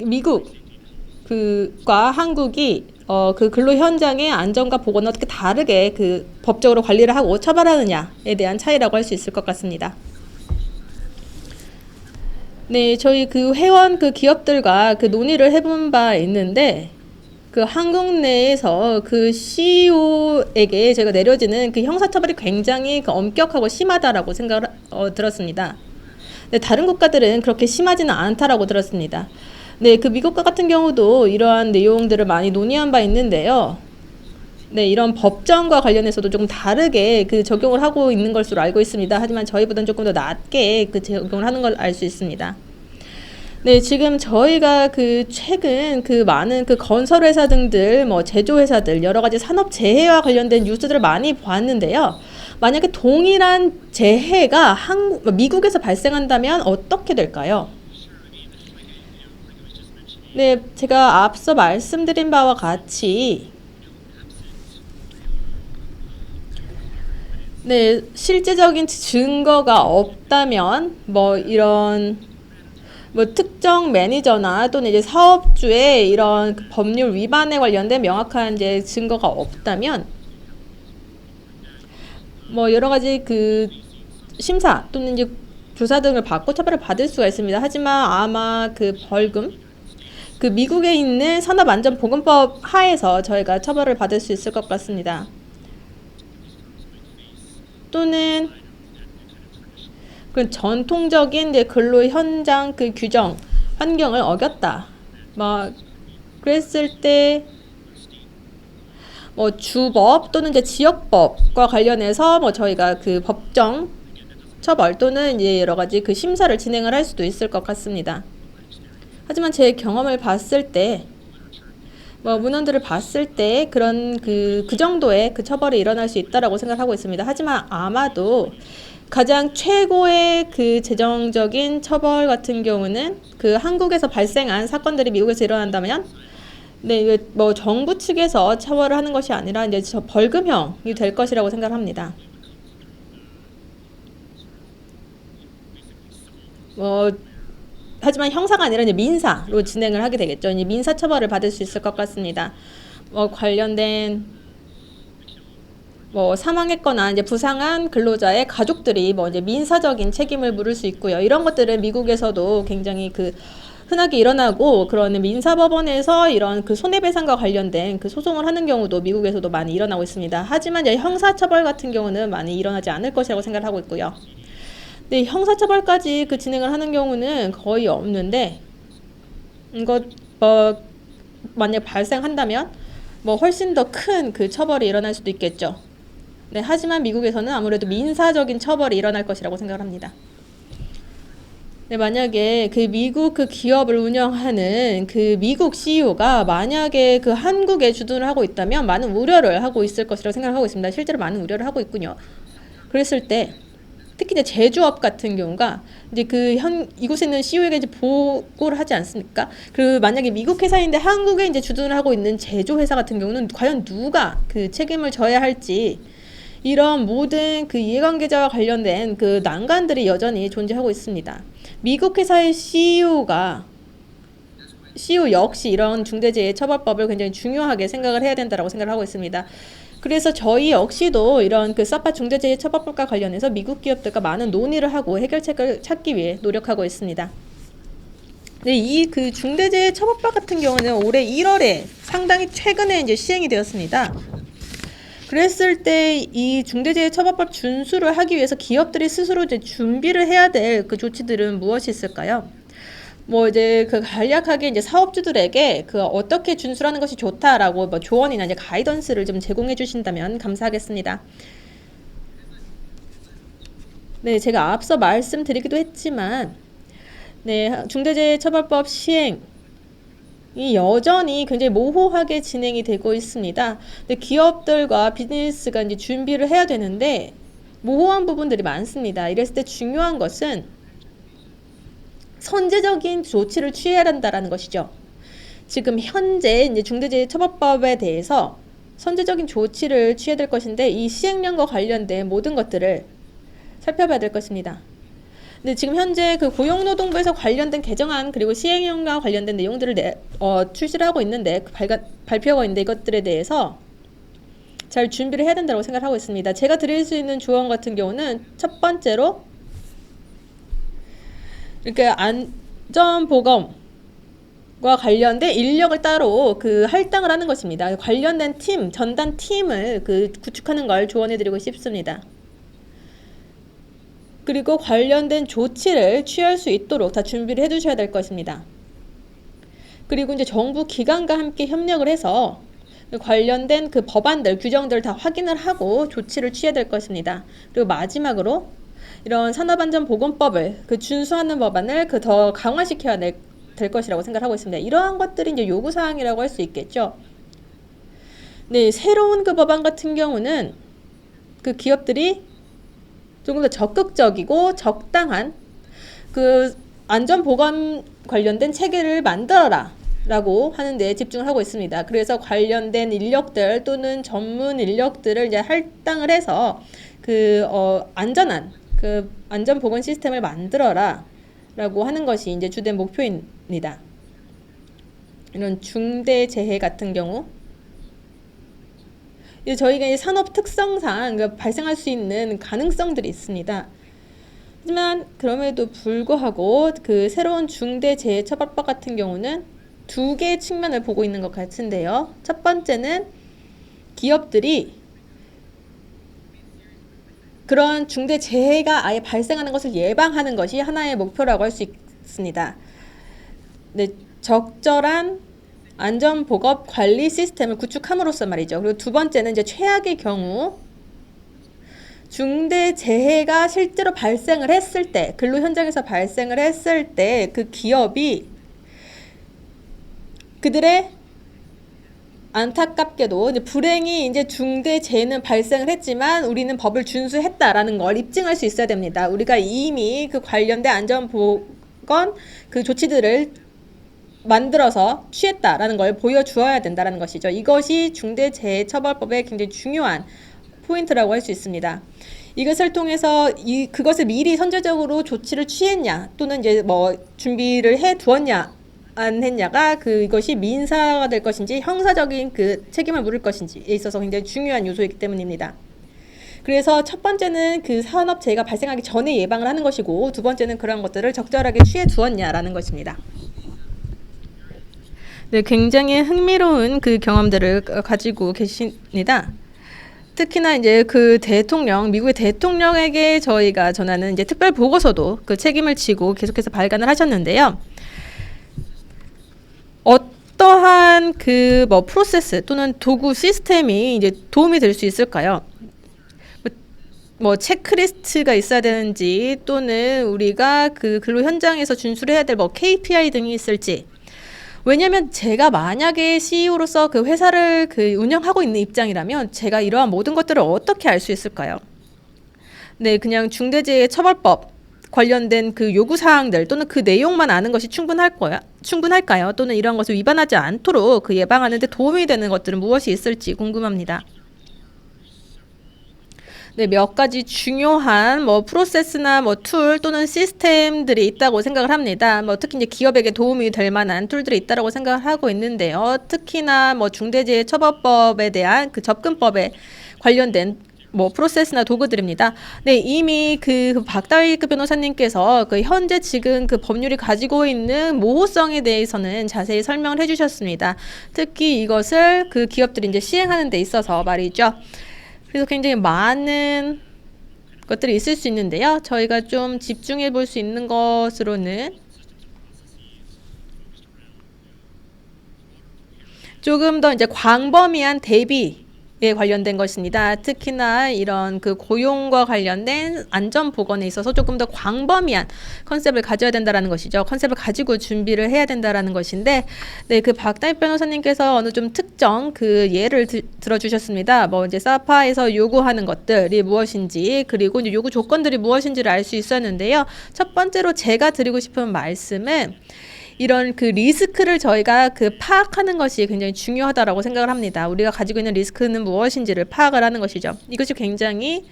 미국 그과 한국이 그 근로 현장의 안전과 보건을 어떻게 다르게 그 법적으로 관리를 하고 처벌하느냐에 대한 차이라고 할 수 있을 것 같습니다. 네, 저희 그 회원 그 기업들과 그 논의를 해본 바 있는데 그 한국 내에서 그 CEO에게 제가 내려지는 그 형사처벌이 굉장히 그 엄격하고 심하다라고 생각을 들었습니다. 네, 다른 국가들은 그렇게 심하지는 않다라고 들었습니다. 네, 그 미국과 같은 경우도 이러한 내용들을 많이 논의한 바 있는데요. 네, 이런 법정과 관련해서도 조금 다르게 그 적용을 하고 있는 것으로 알고 있습니다. 하지만 저희보다는 조금 더 낮게 그 적용을 하는 걸 알 수 있습니다. 네, 지금 저희가 그 최근 그 많은 그 건설회사 등들, 뭐 제조회사들, 여러 가지 산업 재해와 관련된 뉴스들을 많이 보았는데요. 만약에 동일한 재해가 미국에서 발생한다면 어떻게 될까요? 네, 제가 앞서 말씀드린 바와 같이 네, 실제적인 증거가 없다면 뭐 이런 뭐 특정 매니저나 또는 이제 사업주의 이런 그 법률 위반에 관련된 명확한 이제 증거가 없다면 뭐 여러 가지 그 심사 또는 이제 조사 등을 받고 처벌을 받을 수가 있습니다. 하지만 아마 그 벌금 그 미국에 있는 산업안전보건법 하에서 저희가 처벌을 받을 수 있을 것 같습니다. 또는 그 전통적인 이제 근로 현장 그 규정 환경을 어겼다. 뭐 그랬을 때 뭐 주법 또는 이제 지역법과 관련해서 뭐 저희가 그 법정 처벌 또는 이제 여러 가지 그 심사를 진행을 할 수도 있을 것 같습니다. 하지만 제 경험을 봤을 때, 문헌들을 봤을 때 그런 그 정도의 그 처벌이 일어날 수 있다라고 생각하고 있습니다. 하지만 아마도 가장 최고의 그 재정적인 처벌 같은 경우는 그 한국에서 발생한 사건들이 미국에서 일어난다면, 네, 이게 정부 측에서 처벌을 하는 것이 아니라 이제 저 벌금형이 될 것이라고 생각합니다. 하지만 형사가 아니라 이제 민사로 진행을 하게 되겠죠. 이제 민사 처벌을 받을 수 있을 것 같습니다. 관련된 사망했거나 이제 부상한 근로자의 가족들이 이제 민사적인 책임을 물을 수 있고요. 이런 것들은 미국에서도 굉장히 그 흔하게 일어나고, 그런 민사법원에서 이런 그 손해배상과 관련된 그 소송을 하는 경우도 미국에서도 많이 일어나고 있습니다. 하지만 이제 형사처벌 같은 경우는 많이 일어나지 않을 것이라고 생각을 하고 있고요. 네, 형사처벌까지 그 진행을 하는 경우는 거의 없는데, 이거 만약 발생한다면 훨씬 더 큰 그 처벌이 일어날 수도 있겠죠. 네, 하지만 미국에서는 아무래도 민사적인 처벌이 일어날 것이라고 생각을 합니다. 네, 만약에 그 미국 그 기업을 운영하는 그 미국 CEO가 만약에 그 한국에 주둔을 하고 있다면 많은 우려를 하고 있을 것이라고 생각하고 있습니다. 실제로 많은 우려를 하고 있군요. 그랬을 때 특히 이제 제조업 같은 경우가 이제 이곳에 있는 CEO에게 이제 보고를 하지 않습니까? 그 만약에 미국 회사인데 한국에 이제 주둔을 하고 있는 제조 회사 같은 경우는 과연 누가 그 책임을 져야 할지, 이런 모든 그 이해관계자와 관련된 그 난관들이 여전히 존재하고 있습니다. 미국 회사의 CEO 역시 이런 중대재해처벌법을 굉장히 중요하게 생각을 해야 된다고 생각을 하고 있습니다. 그래서 저희 역시도 이런 그 사파 중대재해처벌법과 관련해서 미국 기업들과 많은 논의를 하고 해결책을 찾기 위해 노력하고 있습니다. 네, 이 그 중대재해처벌법 같은 경우는 올해 1월에 상당히 최근에 이제 시행이 되었습니다. 그랬을 때 이 중대재해처벌법 준수를 하기 위해서 기업들이 스스로 이제 준비를 해야 될 그 조치들은 무엇이 있을까요? 이제 그 간략하게 이제 사업주들에게 그 어떻게 준수하는 것이 좋다라고 조언이나 이제 가이던스를 좀 제공해 주신다면 감사하겠습니다. 네, 제가 앞서 말씀드리기도 했지만, 네, 중대재해처벌법 시행 이 여전히 굉장히 모호하게 진행이 되고 있습니다. 근데 기업들과 비즈니스가 이제 준비를 해야 되는데 모호한 부분들이 많습니다. 이랬을 때 중요한 것은 선제적인 조치를 취해야 한다라는 것이죠. 지금 현재 이제 중대재해처벌법에 대해서 선제적인 조치를 취해야 될 것인데, 이 시행령과 관련된 모든 것들을 살펴봐야 될 것입니다. 근데 지금 현재 그 고용노동부에서 관련된 개정안 그리고 시행령과 관련된 내용들을 출시를 하고 있는데, 발표하고 있는데, 이것들에 대해서 잘 준비를 해야 된다고 생각하고 있습니다. 제가 드릴 수 있는 조언 같은 경우는 첫 번째로 이렇게 안전보건과 관련된 인력을 따로 그 할당을 하는 것입니다. 관련된 팀, 전담 팀을 그 구축하는 걸 조언해드리고 싶습니다. 그리고 관련된 조치를 취할 수 있도록 다 준비를 해두셔야 될 것입니다. 그리고 이제 정부 기관과 함께 협력을 해서 관련된 그 법안들, 규정들을 다 확인을 하고 조치를 취해야 될 것입니다. 그리고 마지막으로 이런 산업안전보건법을 그 준수하는 법안을 그 더 강화시켜야 될 것이라고 생각하고 있습니다. 이러한 것들이 이제 요구사항이라고 할 수 있겠죠. 네, 새로운 그 법안 같은 경우는 그 기업들이 조금 더 적극적이고 적당한 그 안전보건 관련된 체계를 만들어라 라고 하는데 집중을 하고 있습니다. 그래서 관련된 인력들 또는 전문 인력들을 이제 할당을 해서 그 안전한 그 안전보건 시스템을 만들어라 라고 하는 것이 이제 주된 목표입니다. 이런 중대재해 같은 경우 저희가 산업 특성상 발생할 수 있는 가능성들이 있습니다. 하지만 그럼에도 불구하고 그 새로운 중대재해처벌법 같은 경우는 두 개의 측면을 보고 있는 것 같은데요. 첫 번째는 기업들이 그런 중대재해가 아예 발생하는 것을 예방하는 것이 하나의 목표라고 할 수 있습니다. 네, 적절한 안전보건 관리 시스템을 구축함으로써 말이죠. 그리고 두 번째는 이제 최악의 경우 중대 재해가 실제로 발생을 했을 때, 근로 현장에서 발생을 했을 때 그 기업이 그들의 안타깝게도 이제 불행히 이제 중대 재해는 발생을 했지만 우리는 법을 준수했다라는 걸 입증할 수 있어야 됩니다. 우리가 이미 그 관련된 안전보건 그 조치들을 만들어서 취했다라는 걸 보여주어야 된다는 것이죠. 이것이 중대재해처벌법의 굉장히 중요한 포인트라고 할 수 있습니다. 이것을 통해서 그것을 미리 선제적으로 조치를 취했냐 또는 이제 뭐 준비를 해 두었냐 안 했냐가 이것이 민사가 될 것인지 형사적인 그 책임을 물을 것인지에 있어서 굉장히 중요한 요소이기 때문입니다. 그래서 첫 번째는 그 산업재해가 발생하기 전에 예방을 하는 것이고 두 번째는 그런 것들을 적절하게 취해 두었냐라는 것입니다. 네, 굉장히 흥미로운 그 경험들을 가지고 계십니다. 특히나 이제 그 미국의 대통령에게 저희가 전하는 이제 특별 보고서도 그 책임을 지고 계속해서 발간을 하셨는데요. 어떠한 그 뭐 프로세스 또는 도구 시스템이 이제 도움이 될 수 있을까요? 뭐 체크리스트가 있어야 되는지 또는 우리가 그 근로 현장에서 준수를 해야 될 뭐 KPI 등이 있을지. 왜냐면 제가 만약에 CEO로서 그 회사를 그 운영하고 있는 입장이라면 제가 이러한 모든 것들을 어떻게 알 수 있을까요? 네, 그냥 중대재해처벌법 관련된 그 요구사항들 또는 그 내용만 아는 것이 충분할까요? 또는 이런 것을 위반하지 않도록 그 예방하는 데 도움이 되는 것들은 무엇이 있을지 궁금합니다. 네, 몇 가지 중요한 뭐 프로세스나 뭐 툴 또는 시스템들이 있다고 생각을 합니다. 뭐 특히 이제 기업에게 도움이 될 만한 툴들이 있다고 생각을 하고 있는데요. 특히나 뭐 중대재해처벌법에 대한 그 접근법에 관련된 뭐 프로세스나 도구들입니다. 네, 이미 그 박다윗 변호사님께서 그 현재 지금 그 법률이 가지고 있는 모호성에 대해서는 자세히 설명을 해주셨습니다. 특히 이것을 그 기업들이 이제 시행하는 데 있어서 말이죠. 그래서 굉장히 많은 것들이 있을 수 있는데요. 저희가 좀 집중해 볼 수 있는 것으로는 조금 더 이제 광범위한 대비에 관련된 것입니다. 특히나 이런 그 고용과 관련된 안전 보건에 있어서 조금 더 광범위한 컨셉을 가져야 된다라는 것이죠. 컨셉을 가지고 준비를 해야 된다라는 것인데, 네, 그 박다윗 변호사님께서 어느 좀 특정 그 예를 들어주셨습니다. 뭐 이제 사파에서 요구하는 것들이 무엇인지 그리고 이제 요구 조건들이 무엇인지를 알 수 있었는데요. 첫 번째로 제가 드리고 싶은 말씀은 이런 그 리스크를 저희가 그 파악하는 것이 굉장히 중요하다라고 생각을 합니다. 우리가 가지고 있는 리스크는 무엇인지를 파악을 하는 것이죠. 이것이 굉장히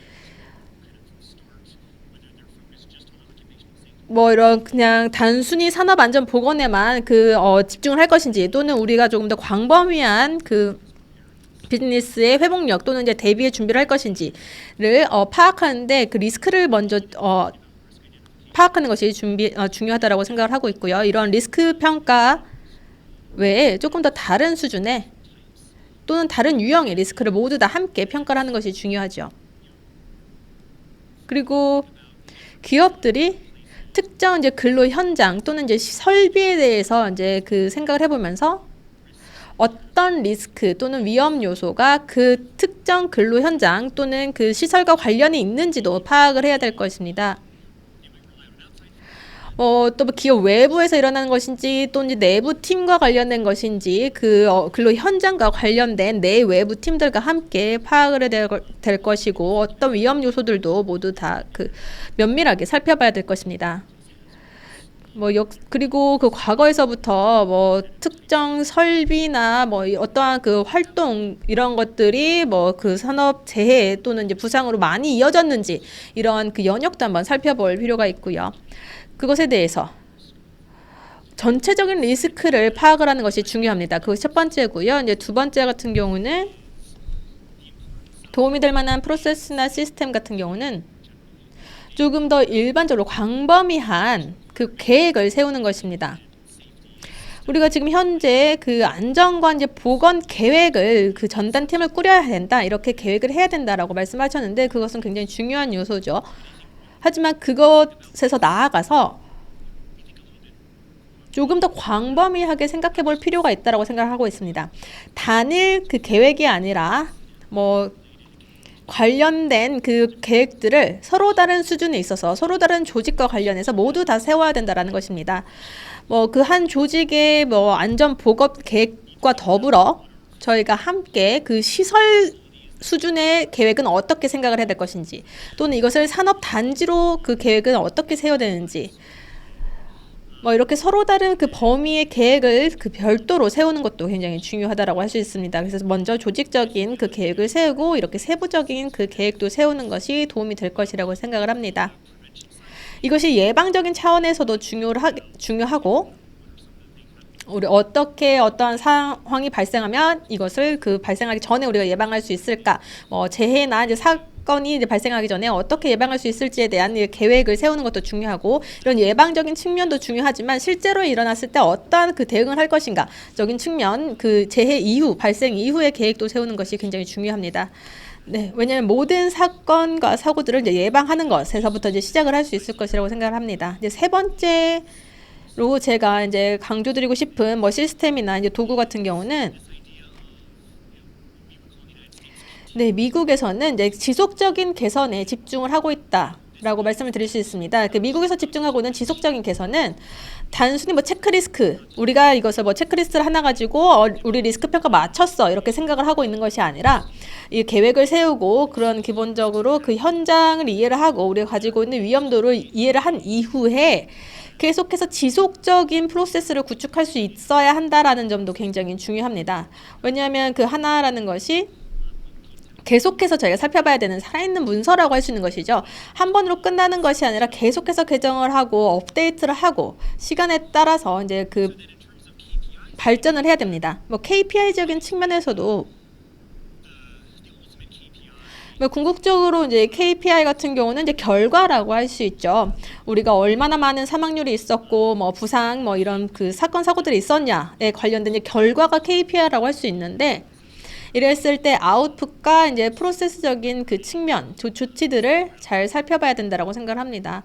뭐 이런 그냥 단순히 산업안전보건에만 집중을 할 것인지 또는 우리가 조금 더 광범위한 그 비즈니스의 회복력 또는 이제 대비의 준비를 할 것인지를 파악하는데 그 리스크를 먼저 파악하는 것이 중요하다라고 생각을 하고 있고요. 이런 리스크 평가 외에 조금 더 다른 수준의 또는 다른 유형의 리스크를 모두 다 함께 평가를 하는 것이 중요하죠. 그리고 기업들이 특정 이제 근로 현장 또는 이제 설비에 대해서 이제 그 생각을 해보면서 어떤 리스크 또는 위험 요소가 그 특정 근로 현장 또는 그 시설과 관련이 있는지도 파악을 해야 될 것입니다. 또 기업 외부에서 일어나는 것인지 또 이제 내부 팀과 관련된 것인지 근로 현장과 관련된 내 외부 팀들과 함께 파악을 해야 될 것이고 어떤 위험 요소들도 모두 다 면밀하게 살펴봐야 될 것입니다. 그리고 그 과거에서부터 특정 설비나 어떠한 그 활동 이런 것들이 그 산업 재해 또는 이제 부상으로 많이 이어졌는지 이런 그 연역도 한번 살펴볼 필요가 있고요. 그것에 대해서 전체적인 리스크를 파악을 하는 것이 중요합니다. 그것이 첫 번째고요. 이제 두 번째 같은 경우는 도움이 될 만한 프로세스나 시스템 같은 경우는 조금 더 일반적으로 광범위한 그 계획을 세우는 것입니다. 우리가 지금 현재 그 안전과 이제 보건 계획을 그 전담팀을 꾸려야 된다. 이렇게 계획을 해야 된다라고 말씀하셨는데 그것은 굉장히 중요한 요소죠. 하지만 그것에서 나아가서 조금 더 광범위하게 생각해 볼 필요가 있다고 생각하고 있습니다. 단일 그 계획이 아니라 관련된 그 계획들을 서로 다른 수준에 있어서 서로 다른 조직과 관련해서 모두 다 세워야 된다라는 것입니다. 뭐 그 한 조직의 뭐 안전 보급 계획과 더불어 저희가 함께 그 시설 수준의 계획은 어떻게 생각을 해야 될 것인지, 또는 이것을 산업 단지로 그 계획은 어떻게 세워야 되는지, 뭐 이렇게 서로 다른 그 범위의 계획을 그 별도로 세우는 것도 굉장히 중요하다라고 할 수 있습니다. 그래서 먼저 조직적인 그 계획을 세우고 이렇게 세부적인 그 계획도 세우는 것이 도움이 될 것이라고 생각을 합니다. 이것이 예방적인 차원에서도 중요하고, 우리 어떻게 어떠한 상황이 발생하면 이것을 그 발생하기 전에 우리가 예방할 수 있을까? 뭐 재해나 이제 사건이 이제 발생하기 전에 어떻게 예방할 수 있을지에 대한 계획을 세우는 것도 중요하고, 이런 예방적인 측면도 중요하지만 실제로 일어났을 때 어떠한 그 대응을 할 것인가적인 측면, 그 재해 이후 발생 이후의 계획도 세우는 것이 굉장히 중요합니다. 네, 왜냐하면 모든 사건과 사고들을 이제 예방하는 것에서부터 이제 시작을 할 수 있을 것이라고 생각을 합니다. 이제 세 번째 로 제가 이제 강조드리고 싶은 뭐 시스템이나 이제 도구 같은 경우는, 네, 미국에서는 이제 지속적인 개선에 집중을 하고 있다라고 말씀을 드릴 수 있습니다. 그 미국에서 집중하고는 지속적인 개선은 단순히 뭐 체크리스트, 우리가 이것을 뭐 체크리스트를 하나 가지고 우리 리스크 평가 맞췄어 이렇게 생각을 하고 있는 것이 아니라, 이 계획을 세우고 그런 기본적으로 그 현장을 이해를 하고 우리가 가지고 있는 위험도를 이해를 한 이후에 계속해서 지속적인 프로세스를 구축할 수 있어야 한다라는 점도 굉장히 중요합니다. 왜냐하면 그 하나라는 것이 계속해서 저희가 살펴봐야 되는 살아있는 문서라고 할 수 있는 것이죠. 한 번으로 끝나는 것이 아니라 계속해서 개정을 하고 업데이트를 하고 시간에 따라서 이제 그 발전을 해야 됩니다. 뭐 KPI적인 측면에서도 궁극적으로 이제 KPI 같은 경우는 이제 결과라고 할 수 있죠. 우리가 얼마나 많은 사망률이 있었고, 뭐 부상, 뭐 이런 그 사건 사고들이 있었냐에 관련된 이제 결과가 KPI라고 할 수 있는데, 이랬을 때 아웃풋과 이제 프로세스적인 그 측면, 조치들을 잘 살펴봐야 된다라고 생각을 합니다.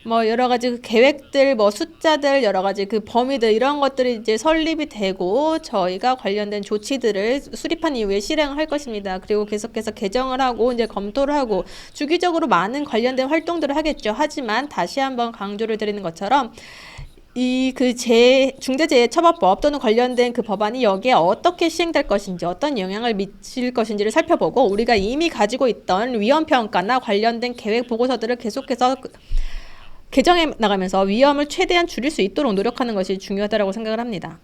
뭐 여러 가지 그 계획들, 뭐 숫자들, 여러 가지 그 범위들, 이런 것들이 이제 설립이 되고 저희가 관련된 조치들을 수립한 이후에 실행을 할 것입니다. 그리고 계속해서 개정을 하고 이제 검토를 하고 주기적으로 많은 관련된 활동들을 하겠죠. 하지만 다시 한번 강조를 드리는 것처럼 이 그 중대재해처벌법 또는 관련된 그 법안이 여기에 어떻게 시행될 것인지, 어떤 영향을 미칠 것인지를 살펴보고, 우리가 이미 가지고 있던 위험평가나 관련된 계획 보고서들을 계속해서 개정해 나가면서 위험을 최대한 줄일 수 있도록 노력하는 것이 중요하다고 생각을 합니다.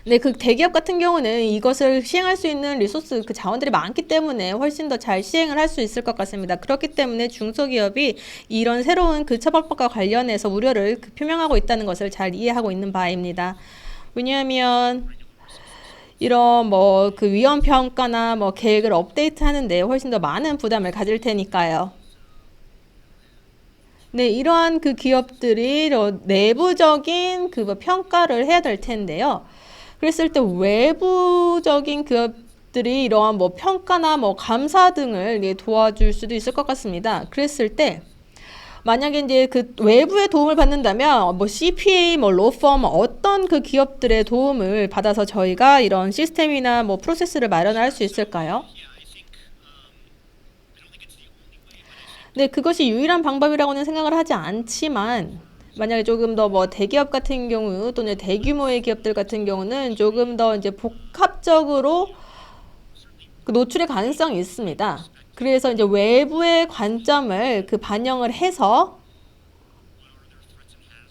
네, 그 대기업 같은 경우는 이것을 시행할 수 있는 리소스, 그 자원들이 많기 때문에 훨씬 더 잘 시행을 할 수 있을 것 같습니다. 그렇기 때문에 중소기업이 이런 새로운 그 처벌법과 관련해서 우려를 표명하고 있다는 것을 잘 이해하고 있는 바입니다. 왜냐하면 이런 뭐 그 위험 평가나 뭐 계획을 업데이트 하는데 훨씬 더 많은 부담을 가질 테니까요. 네, 이러한 그 기업들이 내부적인 그 뭐 평가를 해야 될 텐데요. 그랬을 때 외부적인 기업들이 이러한 뭐 평가나 뭐 감사 등을 도와줄 수도 있을 것 같습니다. 그랬을 때 만약에 이제 그 외부의 도움을 받는다면 뭐 CPA, 뭐 로펌, 어떤 그 기업들의 도움을 받아서 저희가 이런 시스템이나 뭐 프로세스를 마련할 수 있을까요? 네, 그것이 유일한 방법이라고는 생각을 하지 않지만, 만약에 조금 더 뭐 대기업 같은 경우 또는 대규모의 기업들 같은 경우는 조금 더 이제 복합적으로 그 노출의 가능성이 있습니다. 그래서 이제 외부의 관점을 그 반영을 해서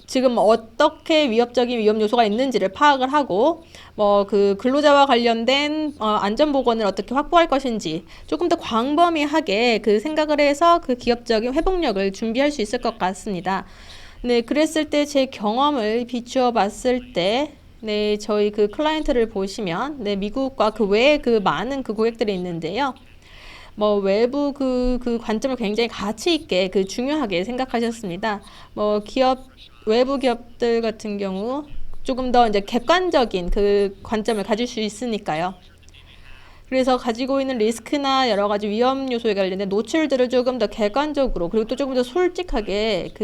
지금 어떻게 위협적인 위험 요소가 있는지를 파악을 하고, 뭐 그 근로자와 관련된 안전 보건을 어떻게 확보할 것인지 조금 더 광범위하게 그 생각을 해서 그 기업적인 회복력을 준비할 수 있을 것 같습니다. 네, 그랬을 때 제 경험을 비추어 봤을 때, 네, 저희 그 클라이언트를 보시면, 네, 미국과 그 외에 그 많은 그 고객들이 있는데요. 뭐 외부 그 관점을 굉장히 가치 있게 그 중요하게 생각하셨습니다. 뭐 외부 기업들 같은 경우 조금 더 이제 객관적인 그 관점을 가질 수 있으니까요. 그래서 가지고 있는 리스크나 여러 가지 위험 요소에 관련된 노출들을 조금 더 객관적으로, 그리고 또 조금 더 솔직하게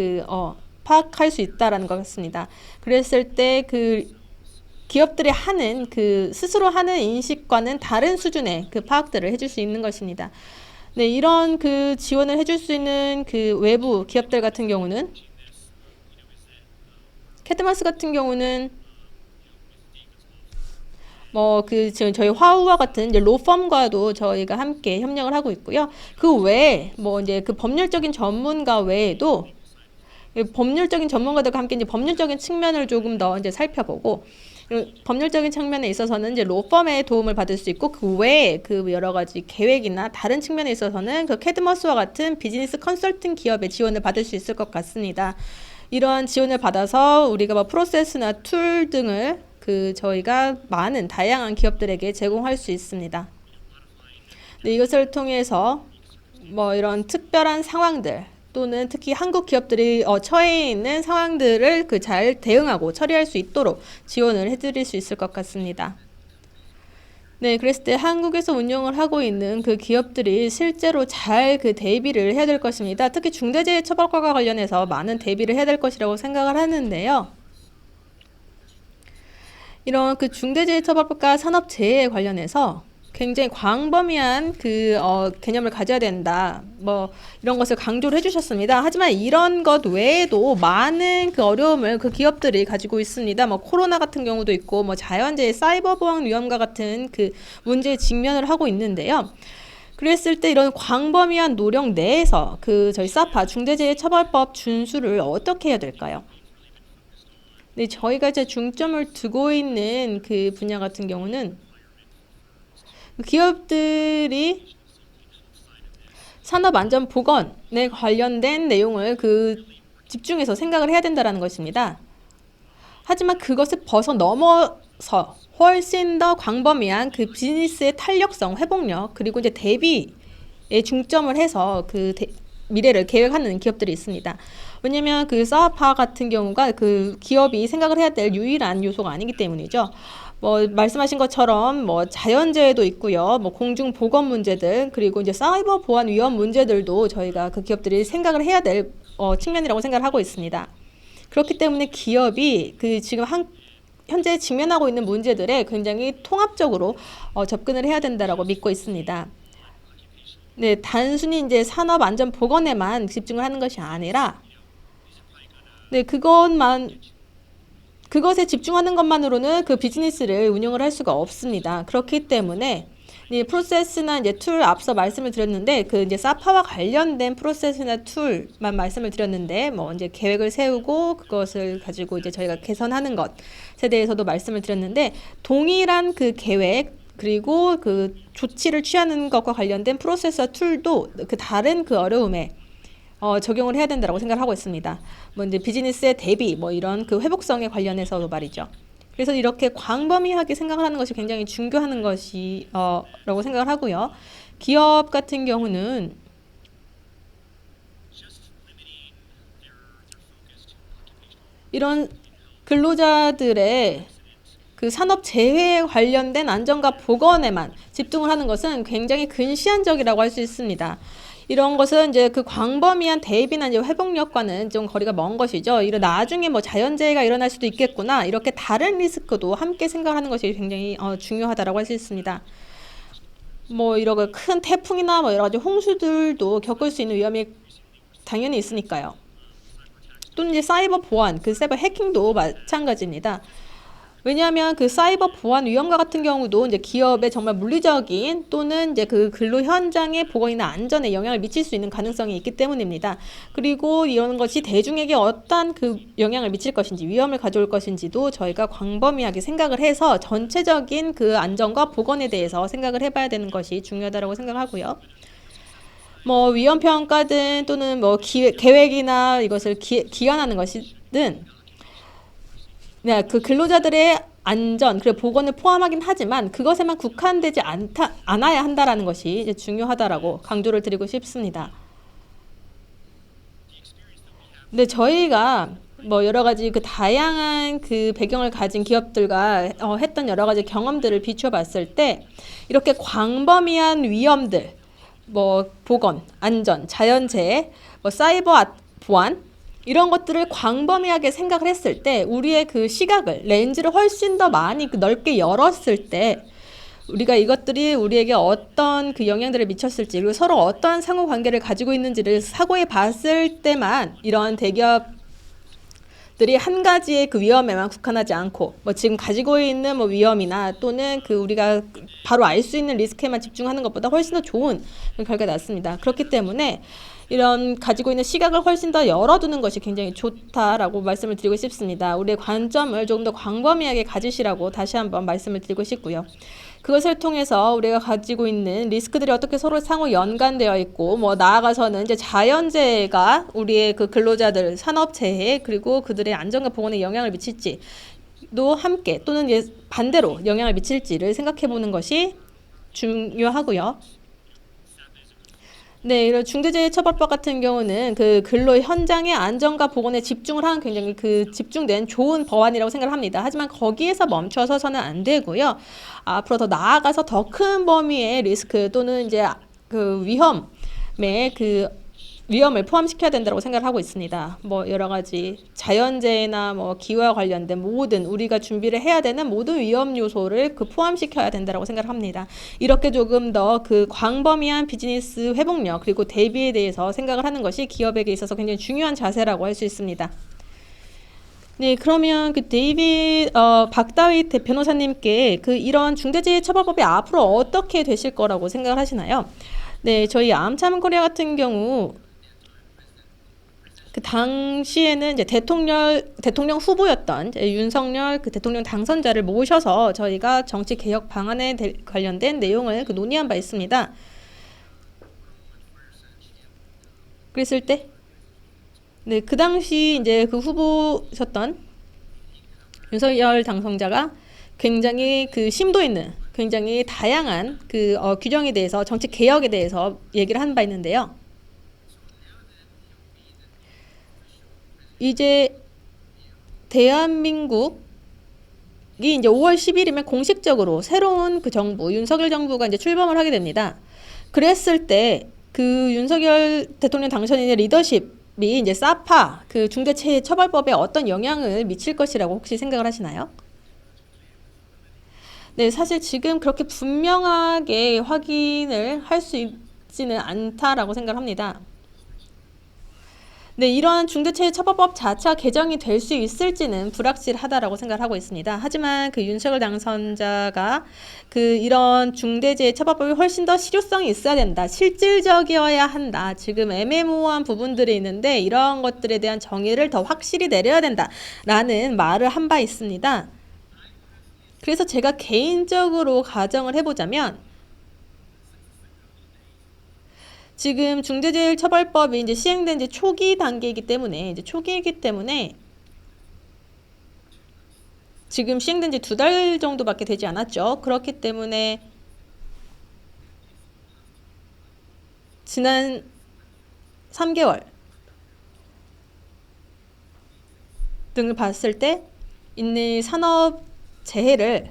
파악할 수 있다라는 것 같습니다. 그랬을 때 그 기업들이 하는 그 스스로 하는 인식과는 다른 수준의 그 파악들을 해줄 수 있는 것입니다. 네, 이런 그 지원을 해줄 수 있는 그 외부 기업들 같은 경우는 캐드마스 같은 경우는 뭐 그 지금 저희 화우와 같은 이제 로펌과도 저희가 함께 협력을 하고 있고요. 그 외에 뭐 이제 그 법률적인 전문가 외에도 법률적인 전문가들과 함께 이제 법률적인 측면을 조금 더 이제 살펴보고 법률적인 측면에 있어서는 이제 로펌의 도움을 받을 수 있고 그 외에 그 여러 가지 계획이나 다른 측면에 있어서는 그 캐드머스와 같은 비즈니스 컨설팅 기업의 지원을 받을 수 있을 것 같습니다. 이러한 지원을 받아서 우리가 뭐 프로세스나 툴 등을 그 저희가 많은 다양한 기업들에게 제공할 수 있습니다. 네, 이것을 통해서 뭐 이런 특별한 상황들 또는 특히 한국 기업들이 처해 있는 상황들을 그 잘 대응하고 처리할 수 있도록 지원을 해드릴 수 있을 것 같습니다. 네, 그랬을 때 한국에서 운영을 하고 있는 그 기업들이 실제로 잘 그 대비를 해야 될 것입니다. 특히 중대재해처벌과가 관련해서 많은 대비를 해야 될 것이라고 생각을 하는데요. 이런 그 중대재해처벌과 산업재해에 관련해서 굉장히 광범위한 그 개념을 가져야 된다. 뭐 이런 것을 강조를 해주셨습니다. 하지만 이런 것 외에도 많은 그 어려움을 그 기업들이 가지고 있습니다. 뭐 코로나 같은 경우도 있고, 뭐 자연재해, 사이버 보안 위험과 같은 그 문제에 직면을 하고 있는데요. 그랬을 때 이런 광범위한 노력 내에서 그 저희 사파 중대재해처벌법 준수를 어떻게 해야 될까요? 네, 저희가 이제 중점을 두고 있는 그 분야 같은 경우는 기업들이 산업안전보건에 관련된 내용을 그 집중해서 생각을 해야 된다는 것입니다. 하지만 그것을 넘어서 훨씬 더 광범위한 그 비즈니스의 탄력성, 회복력, 그리고 이제 대비에 중점을 해서 그 미래를 계획하는 기업들이 있습니다. 왜냐면 그 사업화 같은 경우가 그 기업이 생각을 해야 될 유일한 요소가 아니기 때문이죠. 뭐 말씀하신 것처럼 뭐 자연재해도 있고요. 뭐 공중 보건 문제들 그리고 이제 사이버 보안 위험 문제들도 저희가 그 기업들이 생각을 해야 될 측면이라고 생각을 하고 있습니다. 그렇기 때문에 기업이 그 지금 현재 직면하고 있는 문제들에 굉장히 통합적으로 접근을 해야 된다라고 믿고 있습니다. 네, 단순히 이제 산업 안전 보건에만 집중을 하는 것이 아니라 네, 그것에 집중하는 것만으로는 그 비즈니스를 운영을 할 수가 없습니다. 그렇기 때문에 이 프로세스나 이제 툴 앞서 말씀을 드렸는데 그 이제 사파와 관련된 프로세스나 툴만 말씀을 드렸는데 뭐 이제 계획을 세우고 그것을 가지고 이제 저희가 개선하는 것에 대해서도 말씀을 드렸는데 동일한 그 계획 그리고 그 조치를 취하는 것과 관련된 프로세스와 툴도 그 다른 그 어려움에 적용을 해야 된다고 생각을 하고 있습니다. 뭐 이제 비즈니스의 대비, 뭐 이런 그 회복성에 관련해서도 말이죠. 그래서 이렇게 광범위하게 생각을 하는 것이 굉장히 중요한 것이 라고 생각을 하고요. 기업 같은 경우는 이런 근로자들의 그 산업 재해에 관련된 안전과 보건에만 집중을 하는 것은 굉장히 근시안적이라고 할 수 있습니다. 이런 것은 이제 그 광범위한 대비나 이제 회복력과는 좀 거리가 먼 것이죠. 이런 나중에 뭐 자연재해가 일어날 수도 있겠구나. 이렇게 다른 리스크도 함께 생각하는 것이 굉장히 중요하다라고 할 수 있습니다. 뭐 이런 큰 태풍이나 뭐 여러 가지 홍수들도 겪을 수 있는 위험이 당연히 있으니까요. 또는 이제 사이버 보안, 그 사이버 해킹도 마찬가지입니다. 왜냐하면 그 사이버 보안 위험과 같은 경우도 이제 기업의 정말 물리적인 또는 이제 그 근로 현장의 보건이나 안전에 영향을 미칠 수 있는 가능성이 있기 때문입니다. 그리고 이런 것이 대중에게 어떤 그 영향을 미칠 것인지 위험을 가져올 것인지도 저희가 광범위하게 생각을 해서 전체적인 그 안전과 보건에 대해서 생각을 해봐야 되는 것이 중요하다고 생각하고요. 뭐 위험 평가든 또는 뭐 계획이나 이것을 기한하는 것이든 네, 그 근로자들의 안전 그리고 보건을 포함하긴 하지만 그것에만 국한되지 않아야 한다라는 것이 이제 중요하다라고 강조를 드리고 싶습니다. 근데 저희가 뭐 여러 가지 그 다양한 그 배경을 가진 기업들과 했던 여러 가지 경험들을 비춰봤을 때 이렇게 광범위한 위험들, 뭐 보건, 안전, 자연재해, 뭐 사이버 보안 이런 것들을 광범위하게 생각을 했을 때 우리의 그 시각을 렌즈를 훨씬 더 많이 넓게 열었을 때 우리가 이것들이 우리에게 어떤 그 영향들을 미쳤을지 그리고 서로 어떠한 상호관계를 가지고 있는지를 사고해 봤을 때만 이러한 대기업들이 한 가지의 그 위험에만 국한하지 않고 뭐 지금 가지고 있는 뭐 위험이나 또는 그 우리가 바로 알 수 있는 리스크에만 집중하는 것보다 훨씬 더 좋은 결과가 났습니다. 그렇기 때문에 이런 가지고 있는 시각을 훨씬 더 열어두는 것이 굉장히 좋다라고 말씀을 드리고 싶습니다. 우리의 관점을 조금 더 광범위하게 가지시라고 다시 한번 말씀을 드리고 싶고요. 그것을 통해서 우리가 가지고 있는 리스크들이 어떻게 서로 상호 연관되어 있고 뭐 나아가서는 이제 자연재해가 우리의 그 근로자들 산업재해 그리고 그들의 안전과 보건에 영향을 미칠지도 함께 또는 반대로 영향을 미칠지를 생각해 보는 것이 중요하고요. 네, 이런 중대재해처벌법 같은 경우는 그 근로 현장의 안전과 보건에 집중을 하는 굉장히 그 집중된 좋은 법안이라고 생각을 합니다. 하지만 거기에서 멈춰서는 안 되고요. 앞으로 더 나아가서 더 큰 범위의 리스크 또는 이제 그 위험의 그 위험을 포함시켜야 된다고 생각을 하고 있습니다. 뭐 여러 가지 자연재해나 뭐 기후와 관련된 모든 우리가 준비를 해야 되는 모든 위험 요소를 그 포함시켜야 된다고 생각을 합니다. 이렇게 조금 더 그 광범위한 비즈니스 회복력 그리고 대비에 대해서 생각을 하는 것이 기업에게 있어서 굉장히 중요한 자세라고 할 수 있습니다. 네, 그러면 그 박다윗 변호사님께 그 이런 중대재해처벌법이 앞으로 어떻게 되실 거라고 생각을 하시나요? 네, 저희 암참코리아 같은 경우 그 당시에는 이제 대통령 후보였던 윤석열 그 대통령 당선자를 모셔서 저희가 정치 개혁 방안에 관련된 내용을 그 논의한 바 있습니다. 그랬을 때, 네, 그 당시 이제 그 후보셨던 윤석열 당선자가 굉장히 그 심도 있는 굉장히 다양한 그 규정에 대해서 정치 개혁에 대해서 얘기를 한 바 있는데요. 이제 대한민국이 이제 5월 10일이면 공식적으로 새로운 그 정부, 윤석열 정부가 이제 출범을 하게 됩니다. 그랬을 때 그 윤석열 대통령 당선인의 리더십이 이제 사파, 그 중대재해처벌법에 어떤 영향을 미칠 것이라고 혹시 생각을 하시나요? 네, 사실 지금 그렇게 분명하게 확인을 할 수 있지는 않다라고 생각을 합니다. 네, 이러한 중대재해처벌법 자체가 개정이 될 수 있을지는 불확실하다라고 생각을 하고 있습니다. 하지만 그 윤석열 당선자가 그 이런 중대재해처벌법이 훨씬 더 실효성이 있어야 된다. 실질적이어야 한다. 지금 애매모호한 부분들이 있는데 이런 것들에 대한 정의를 더 확실히 내려야 된다라는 말을 한 바 있습니다. 그래서 제가 개인적으로 가정을 해보자면 지금 중대재해처벌법이 이제 시행된 지 초기 단계이기 때문에 지금 시행된 지 2달 정도밖에 되지 않았죠. 그렇기 때문에 지난 3개월 등을 봤을 때 있는 산업 재해를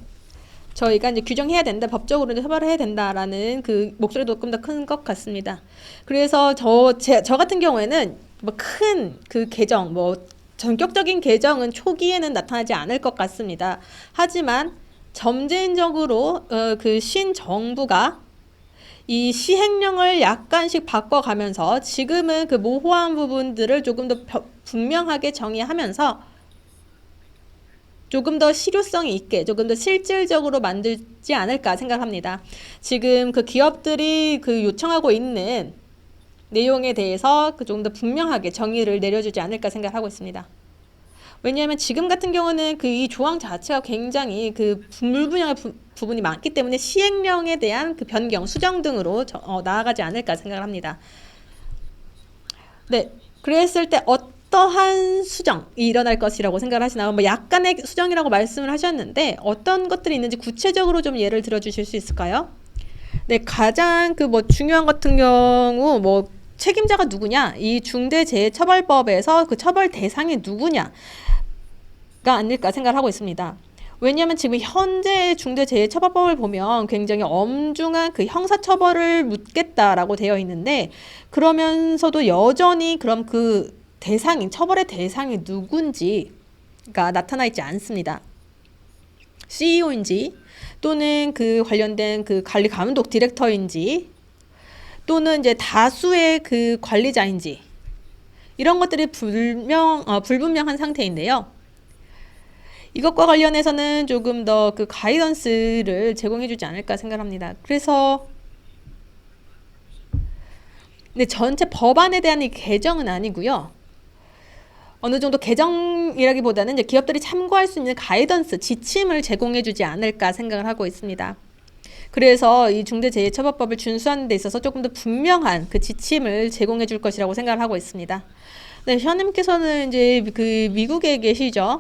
저희가 이제 규정해야 된다, 법적으로 처벌을 해야 된다라는 그 목소리도 조금 더 큰 것 같습니다. 그래서 저 같은 경우에는 뭐 큰 그 개정, 뭐 전격적인 개정은 초기에는 나타나지 않을 것 같습니다. 하지만 점진적으로 그 신정부가 이 시행령을 약간씩 바꿔가면서 지금은 그 모호한 부분들을 조금 더 분명하게 정의하면서 조금 더 실효성이 있게 조금 더 실질적으로 만들지 않을까 생각합니다. 지금 그 기업들이 그 요청하고 있는 내용에 대해서 그 조금 더 분명하게 정의를 내려주지 않을까 생각하고 있습니다. 왜냐하면 지금 같은 경우는 그 이 조항 자체가 굉장히 그 불분명한 부분이 많기 때문에 시행령에 대한 그 변경, 수정 등으로 나아가지 않을까 생각합니다. 네, 그랬을 때 어떠한 수정이 일어날 것이라고 생각을 하시나요? 뭐 약간의 수정이라고 말씀을 하셨는데 어떤 것들이 있는지 구체적으로 좀 예를 들어 주실 수 있을까요? 네, 가장 그 뭐 중요한 같은 경우 뭐 책임자가 누구냐, 이 중대재해처벌법에서 그 처벌 대상이 누구냐가 아닐까 생각을 하고 있습니다. 왜냐하면 지금 현재 중대재해처벌법을 보면 굉장히 엄중한 그 형사처벌을 묻겠다라고 되어 있는데 그러면서도 여전히 그럼 그 처벌의 대상이 누군지가 나타나 있지 않습니다. CEO인지 또는 그 관련된 그 관리 감독 디렉터인지 또는 이제 다수의 그 관리자인지 이런 것들이 불분명한 상태인데요. 이것과 관련해서는 조금 더 그 가이던스를 제공해주지 않을까 생각합니다. 그래서 근데 전체 법안에 대한 이 개정은 아니고요. 어느 정도 개정이라기보다는 이제 기업들이 참고할 수 있는 가이던스, 지침을 제공해주지 않을까 생각을 하고 있습니다. 그래서 이 중대재해처벌법을 준수하는 데 있어서 조금 더 분명한 그 지침을 제공해 줄 것이라고 생각을 하고 있습니다. 네, 샤님께서는 이제 그 미국에 계시죠.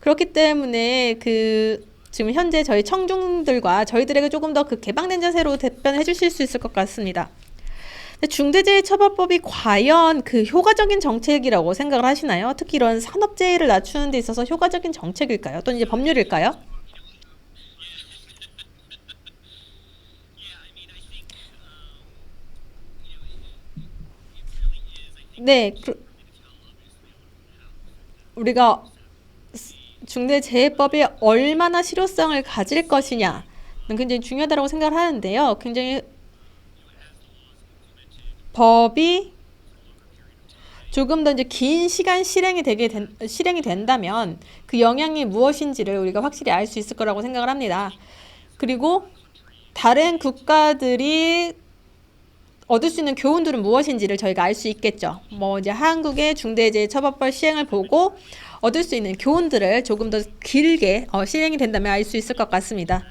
그렇기 때문에 그 지금 현재 저희 청중들과 저희들에게 조금 더 그 개방된 자세로 답변해 주실 수 있을 것 같습니다. 중대재해처벌법이 과연 그 효과적인 정책이라고 생각을 하시나요? 특히 이런 산업재해를 낮추는 데 있어서 효과적인 정책일까요? 또는 이제 법률일까요? 네, 우리가 중대재해법이 얼마나 실효성을 가질 것이냐는 굉장히 중요하다고 생각을 하는데요. 굉장히 법이 조금 더 이제 긴 시간 실행이 된다면 그 영향이 무엇인지를 우리가 확실히 알 수 있을 거라고 생각을 합니다. 그리고 다른 국가들이 얻을 수 있는 교훈들은 무엇인지를 저희가 알 수 있겠죠. 뭐 이제 한국의 중대재해처벌법 시행을 보고 얻을 수 있는 교훈들을 조금 더 길게 실행이 된다면 알 수 있을 것 같습니다.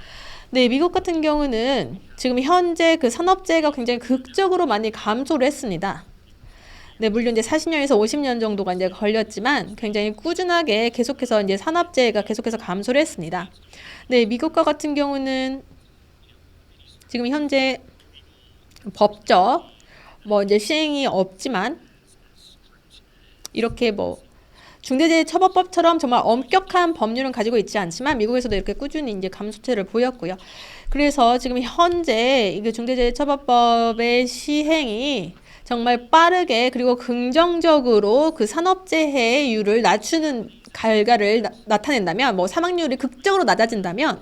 네, 미국 같은 경우는 지금 현재 그 산업재해가 굉장히 극적으로 많이 감소를 했습니다. 네, 물론 이제 40년에서 50년 정도가 이제 걸렸지만 굉장히 꾸준하게 계속해서 이제 산업재해가 계속해서 감소를 했습니다. 네, 미국과 같은 경우는 지금 현재 법적 뭐 이제 시행이 없지만 이렇게 뭐 중대재해처벌법처럼 정말 엄격한 법률은 가지고 있지 않지만 미국에서도 이렇게 꾸준히 이제 감소세를 보였고요. 그래서 지금 현재 이게 중대재해처벌법의 시행이 정말 빠르게 그리고 긍정적으로 그 산업재해율을 낮추는 결과를 나타낸다면 뭐 사망률이 극적으로 낮아진다면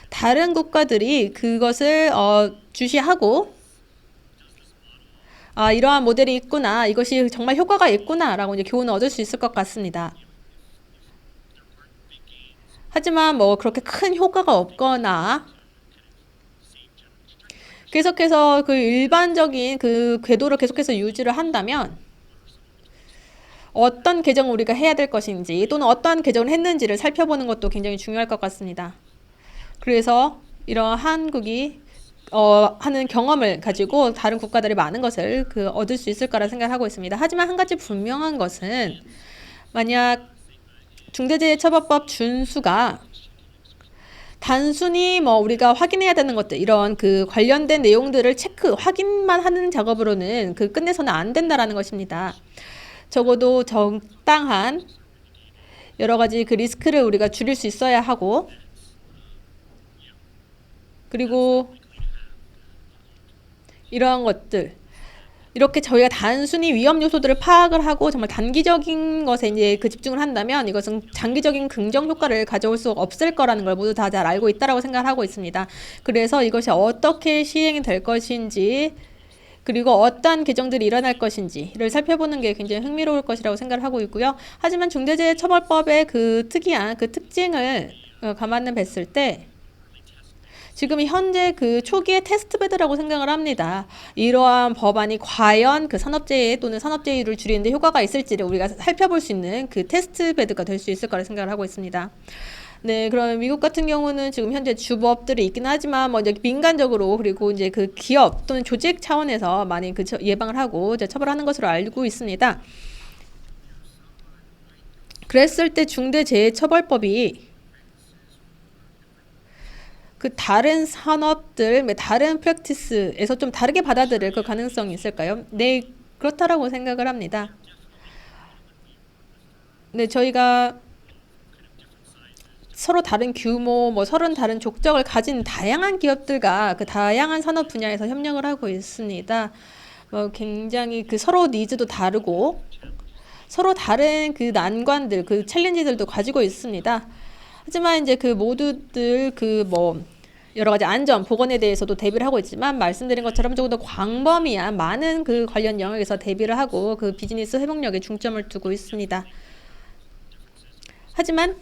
다른 국가들이 그것을 주시하고 이러한 모델이 있구나, 이것이 정말 효과가 있구나라고 이제 교훈을 얻을 수 있을 것 같습니다. 하지만 뭐 그렇게 큰 효과가 없거나 계속해서 그 일반적인 그 궤도를 계속해서 유지를 한다면 어떤 개정을 우리가 해야 될 것인지 또는 어떠한 개정을 했는지를 살펴보는 것도 굉장히 중요할 것 같습니다. 그래서 이런 한국이 하는 경험을 가지고 다른 국가들이 많은 것을 얻을 수 있을 거라 생각하고 있습니다. 하지만 한 가지 분명한 것은 만약 중대재해처벌법 준수가 단순히 뭐 우리가 확인해야 되는 것들 이런 그 관련된 내용들을 확인만 하는 작업으로는 끝내서는 안 된다라는 것입니다. 적어도 적당한 여러 가지 그 리스크를 우리가 줄일 수 있어야 하고 그리고 이러한 것들 이렇게 저희가 단순히 위험 요소들을 파악을 하고 정말 단기적인 것에 이제 집중을 한다면 이것은 장기적인 긍정 효과를 가져올 수 없을 거라는 걸 모두 다 잘 알고 있다라고 생각을 하고 있습니다. 그래서 이것이 어떻게 시행이 될 것인지 그리고 어떠한 개정들이 일어날 것인지를 살펴보는 게 굉장히 흥미로울 것이라고 생각을 하고 있고요. 하지만 중대재해처벌법의 그 특이한 그 특징을 감안해 봤을 때 지금 현재 그 초기의 테스트베드라고 생각을 합니다. 이러한 법안이 과연 그 산업재해 또는 산업재해율을 줄이는데 효과가 있을지를 우리가 살펴볼 수 있는 그 테스트베드가 될 수 있을 거라 생각을 하고 있습니다. 네, 그럼 미국 같은 경우는 지금 현재 주법들이 있긴 하지만 뭐 이제 민간적으로 그리고 이제 그 기업 또는 조직 차원에서 많이 그 예방을 하고 이제 처벌하는 것으로 알고 있습니다. 그랬을 때 중대재해처벌법이 그 다른 산업들, 다른 프랙티스에서 좀 다르게 받아들일 그 가능성이 있을까요? 네, 그렇다라고 생각을 합니다. 네, 저희가 서로 다른 규모, 뭐 서로 다른 족적을 가진 다양한 기업들과 그 다양한 산업 분야에서 협력을 하고 있습니다. 굉장히 그 서로 니즈도 다르고 서로 다른 그 난관들, 그 챌린지들도 가지고 있습니다. 하지만 이제 그 모두들 그 뭐 여러 가지 안전, 보건에 대해서도 대비를 하고 있지만 말씀드린 것처럼 조금 더 광범위한 많은 그 관련 영역에서 대비를 하고 그 비즈니스 회복력에 중점을 두고 있습니다. 하지만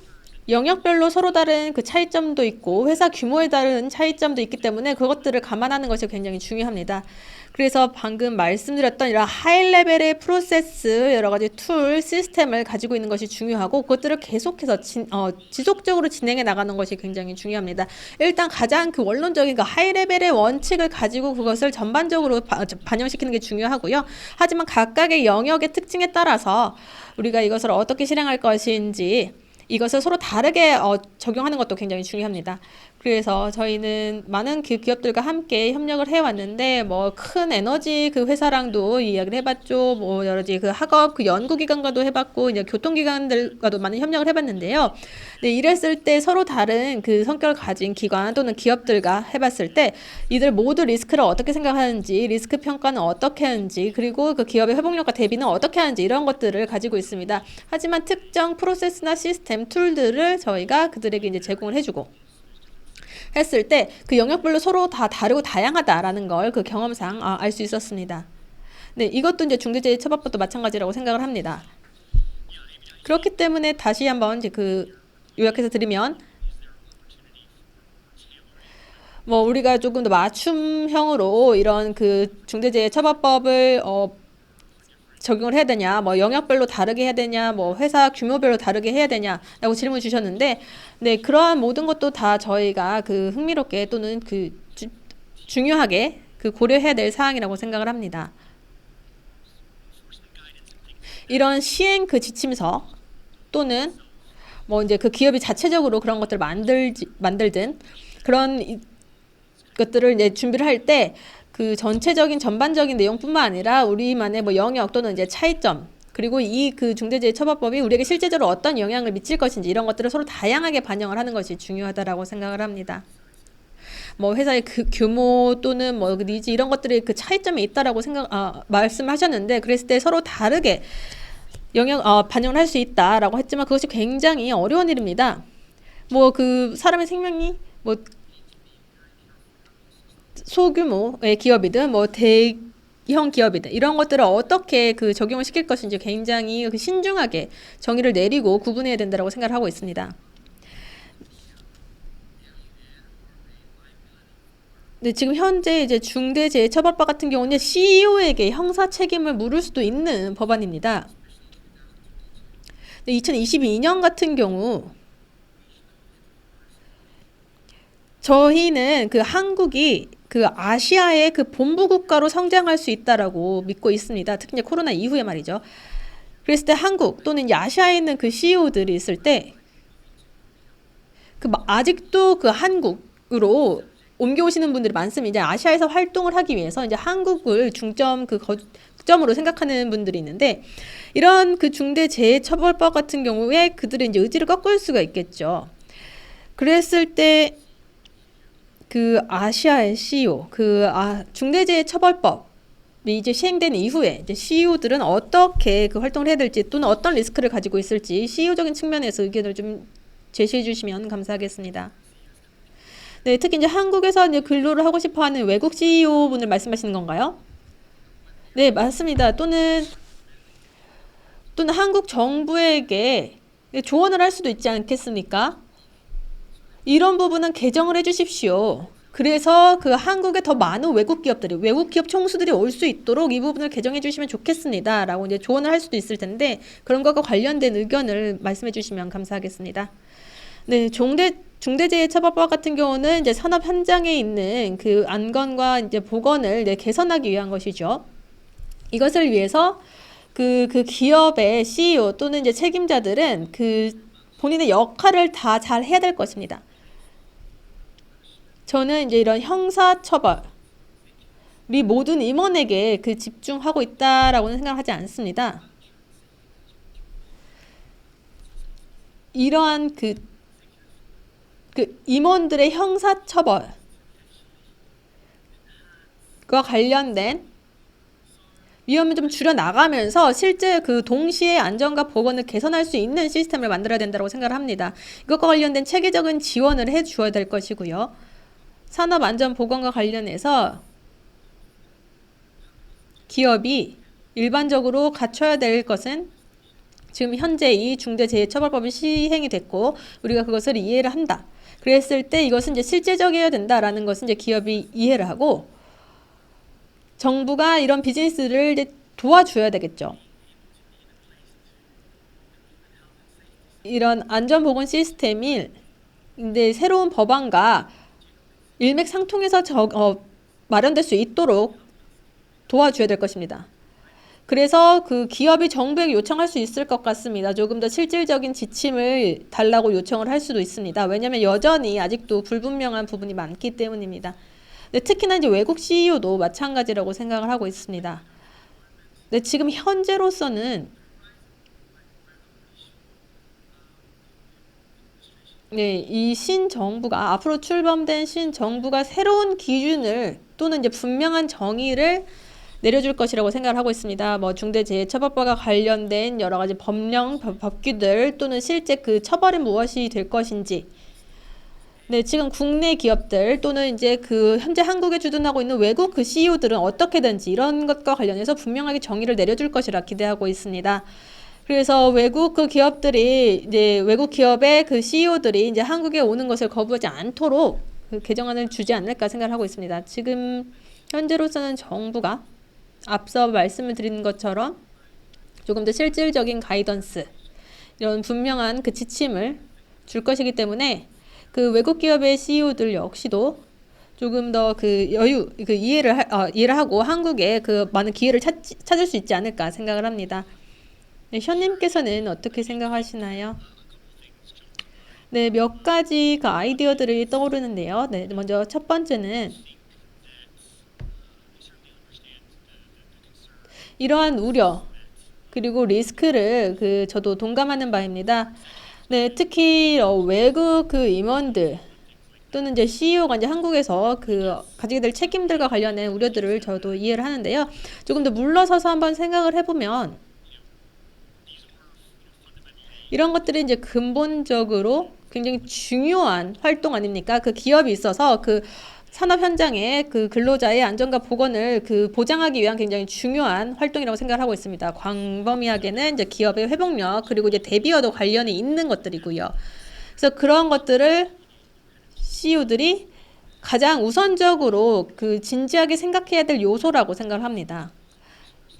영역별로 서로 다른 그 차이점도 있고 회사 규모에 따른 차이점도 있기 때문에 그것들을 감안하는 것이 굉장히 중요합니다. 그래서 방금 말씀드렸던 이런 하이 레벨의 프로세스, 여러 가지 툴, 시스템을 가지고 있는 것이 중요하고 그것들을 계속해서 지속적으로 진행해 나가는 것이 굉장히 중요합니다. 일단 가장 그 원론적인 그 하이 레벨의 원칙을 가지고 그것을 전반적으로 반영시키는 게 중요하고요. 하지만 각각의 영역의 특징에 따라서 우리가 이것을 어떻게 실행할 것인지 이것을 서로 다르게 적용하는 것도 굉장히 중요합니다. 그래서 저희는 많은 기업들과 함께 협력을 해왔는데 뭐 큰 에너지 그 회사랑도 이야기를 해봤죠. 뭐 여러 가지 그 학업 그 연구기관과도 해봤고 이제 교통기관들과도 많은 협력을 해봤는데요. 네, 이랬을 때 서로 다른 그 성격을 가진 기관 또는 기업들과 해봤을 때 이들 모두 리스크를 어떻게 생각하는지, 리스크 평가는 어떻게 하는지, 그리고 그 기업의 회복력과 대비는 어떻게 하는지 이런 것들을 가지고 있습니다. 하지만 특정 프로세스나 시스템, 툴들을 저희가 그들에게 이제 제공을 해주고 했을 때 그 영역별로 서로 다 다르고 다양하다라는 걸 그 경험상 알 수 있었습니다. 네, 이것도 이제 중대재해처벌법도 마찬가지라고 생각을 합니다. 그렇기 때문에 다시 한번 이제 그 요약해서 드리면 뭐 우리가 조금 더 맞춤형으로 이런 그 중대재해처벌법을 적용을 해야 되냐, 뭐 영역별로 다르게 해야 되냐, 뭐 회사 규모별로 다르게 해야 되냐라고 질문 주셨는데, 네, 그러한 모든 것도 다 저희가 그 흥미롭게 또는 그 중요하게 그 고려해야 될 사항이라고 생각을 합니다. 이런 시행 그 지침서 또는 뭐 이제 그 기업이 자체적으로 그런 것들을 만들든 그런 것들을 이제 준비를 할 때 그 전체적인 전반적인 내용뿐만 아니라 우리만의 뭐 영역 또는 이제 차이점 그리고 이 그 중대재해처벌법이 우리에게 실제적으로 어떤 영향을 미칠 것인지 이런 것들을 서로 다양하게 반영을 하는 것이 중요하다라고 생각을 합니다. 뭐 회사의 그 규모 또는 뭐 니즈 이런 것들이 그 차이점이 있다라고 말씀하셨는데 그랬을 때 서로 다르게 반영을 할 수 있다라고 했지만 그것이 굉장히 어려운 일입니다. 뭐 그 사람의 생명이 뭐 소규모의 기업이든 뭐 대형 기업이든 이런 것들을 어떻게 그 적용을 시킬 것인지 굉장히 그 신중하게 정의를 내리고 구분해야 된다고 생각을 하고 있습니다. 네, 지금 현재 이제 중대재해처벌법 같은 경우는 CEO에게 형사 책임을 물을 수도 있는 법안입니다. 네, 2022년 같은 경우 저희는 그 한국이 그 아시아의 그 본부 국가로 성장할 수 있다라고 믿고 있습니다. 특히 이제 코로나 이후에 말이죠. 그랬을 때 한국 또는 이제 아시아에 있는 그 CEO들이 있을 때 그 아직도 그 한국으로 옮겨오시는 분들이 많습니다. 이제 아시아에서 활동을 하기 위해서 이제 한국을 중점 점으로 생각하는 분들이 있는데 이런 그 중대재해처벌법 같은 경우에 그들의 이제 의지를 꺾을 수가 있겠죠. 그랬을 때 그 아시아의 CEO, 중대재해처벌법이 이제 시행된 이후에 이제 CEO들은 어떻게 그 활동을 해야 될지 또는 어떤 리스크를 가지고 있을지 CEO적인 측면에서 의견을 좀 제시해 주시면 감사하겠습니다. 네, 특히 이제 한국에서 이제 근로를 하고 싶어하는 외국 CEO 분을 말씀하시는 건가요? 네, 맞습니다. 또는 한국 정부에게 조언을 할 수도 있지 않겠습니까? 이런 부분은 개정을 해주십시오. 그래서 그 한국에 더 많은 외국 기업 총수들이 올 수 있도록 이 부분을 개정해 주시면 좋겠습니다. 라고 이제 조언을 할 수도 있을 텐데 그런 것과 관련된 의견을 말씀해 주시면 감사하겠습니다. 네, 중대재해처벌법 같은 경우는 이제 산업 현장에 있는 그 안건과 이제 보건을 개선하기 위한 것이죠. 이것을 위해서 그 기업의 CEO 또는 이제 책임자들은 그 본인의 역할을 다 잘 해야 될 것입니다. 저는 이제 이런 형사처벌이 모든 임원에게 그 집중하고 있다라고는 생각하지 않습니다. 이러한 그 임원들의 형사처벌과 관련된 위험을 좀 줄여 나가면서 실제 그 동시에 안전과 보건을 개선할 수 있는 시스템을 만들어야 된다고 생각을 합니다. 이것과 관련된 체계적인 지원을 해 주어야 될 것이고요. 산업 안전 보건과 관련해서 기업이 일반적으로 갖춰야 될 것은 지금 현재 이 중대재해처벌법이 시행이 됐고 우리가 그것을 이해를 한다. 그랬을 때 이것은 이제 실제적이어야 된다라는 것은 이제 기업이 이해를 하고 정부가 이런 비즈니스를 이제 도와줘야 되겠죠. 이런 안전보건 시스템이 근데 새로운 법안과 일맥상통해서 마련될 수 있도록 도와줘야 될 것입니다. 그래서 그 기업이 정부에게 요청할 수 있을 것 같습니다. 조금 더 실질적인 지침을 달라고 요청을 할 수도 있습니다. 왜냐하면 여전히 아직도 불분명한 부분이 많기 때문입니다. 네, 특히나 이제 외국 CEO도 마찬가지라고 생각을 하고 있습니다. 네, 지금 현재로서는 네, 이 신정부가 앞으로 출범된 신정부가 새로운 기준을 또는 이제 분명한 정의를 내려줄 것이라고 생각을 하고 있습니다. 뭐 중대재해처벌법과 관련된 여러 가지 법령, 법규들 또는 실제 그 처벌이 무엇이 될 것인지 네, 지금 국내 기업들 또는 이제 그 현재 한국에 주둔하고 있는 외국 그 CEO들은 어떻게든지 이런 것과 관련해서 분명하게 정의를 내려줄 것이라 기대하고 있습니다. 그래서 외국 그 기업들이 이제 외국 기업의 그 CEO들이 이제 한국에 오는 것을 거부하지 않도록 그 개정안을 주지 않을까 생각을 하고 있습니다. 지금 현재로서는 정부가 앞서 말씀을 드린 것처럼 조금 더 실질적인 가이던스 이런 분명한 그 지침을 줄 것이기 때문에 그 외국 기업의 CEO들 역시도 조금 더 그 여유, 그 이해를 하고 한국에 그 많은 기회를 찾을 수 있지 않을까 생각을 합니다. 네, 션님께서는 어떻게 생각하시나요? 네, 몇 가지 그 아이디어들이 떠오르는데요. 네, 먼저 첫 번째는 이러한 우려 그리고 리스크를 그 저도 동감하는 바입니다. 네, 특히 외국 그 임원들 또는 이제 CEO가 이제 한국에서 그 가지게 될 책임들과 관련된 우려들을 저도 이해를 하는데요. 조금 더 물러서서 한번 생각을 해보면 이런 것들이 이제 근본적으로 굉장히 중요한 활동 아닙니까? 그 기업이 있어서 그 산업 현장에 그 근로자의 안전과 보건을 그 보장하기 위한 굉장히 중요한 활동이라고 생각을 하고 있습니다. 광범위하게는 이제 기업의 회복력 그리고 이제 대비와도 관련이 있는 것들이고요. 그래서 그런 것들을 CEO들이 가장 우선적으로 그 진지하게 생각해야 될 요소라고 생각을 합니다.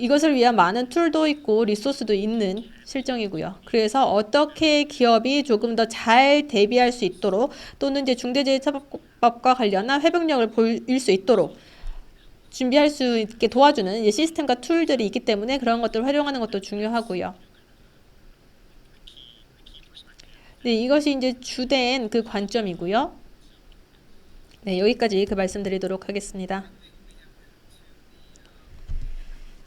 이것을 위한 많은 툴도 있고 리소스도 있는 실정이고요. 그래서 어떻게 기업이 조금 더 잘 대비할 수 있도록 또는 이제 중대재해처벌법과 관련한 회복력을 보일 수 있도록 준비할 수 있게 도와주는 이제 시스템과 툴들이 있기 때문에 그런 것들을 활용하는 것도 중요하고요. 네, 이것이 이제 주된 그 관점이고요. 네, 여기까지 그 말씀드리도록 하겠습니다.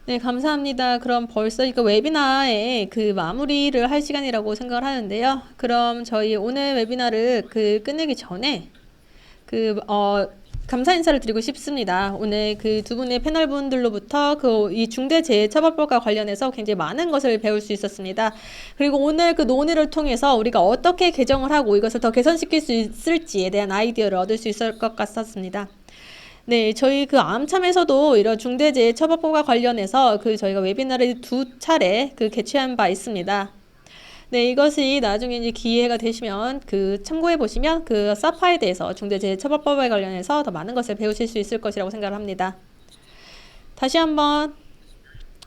네, 감사합니다. 그럼 벌써 이거 웨비나의 그 마무리를 할 시간이라고 생각을 하는데요. 그럼 저희 오늘 웨비나를 그 끝내기 전에 감사 인사를 드리고 싶습니다. 오늘 그 두 분의 패널 분들로부터 그 이 중대재해처벌법과 관련해서 굉장히 많은 것을 배울 수 있었습니다. 그리고 오늘 그 논의를 통해서 우리가 어떻게 개정을 하고 이것을 더 개선시킬 수 있을지에 대한 아이디어를 얻을 수 있을 것 같았습니다. 네, 저희 그 암참에서도 이런 중대재해처벌법과 관련해서 그 저희가 웨비나를 2차례 그 개최한 바 있습니다. 네, 이것이 나중에 이제 기회가 되시면 그 참고해 보시면 그 사파에 대해서 중대재해처벌법에 관련해서 더 많은 것을 배우실 수 있을 것이라고 생각을 합니다. 다시 한번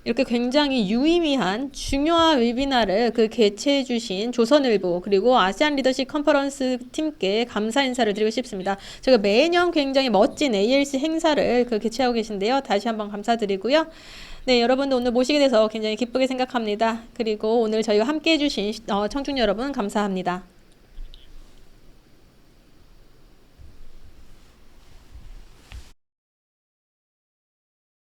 이렇게 굉장히 유의미한 중요한 웨비나를 그 개최해 주신 조선일보 그리고 아시안 리더십 컨퍼런스 팀께 감사 인사를 드리고 싶습니다. 저희가 매년 굉장히 멋진 ALC 행사를 그 개최하고 계신데요. 다시 한번 감사드리고요. 네, 여러분도 오늘 모시게 돼서 굉장히 기쁘게 생각합니다. 그리고 오늘 저희와 함께 해주신 청중 여러분 감사합니다.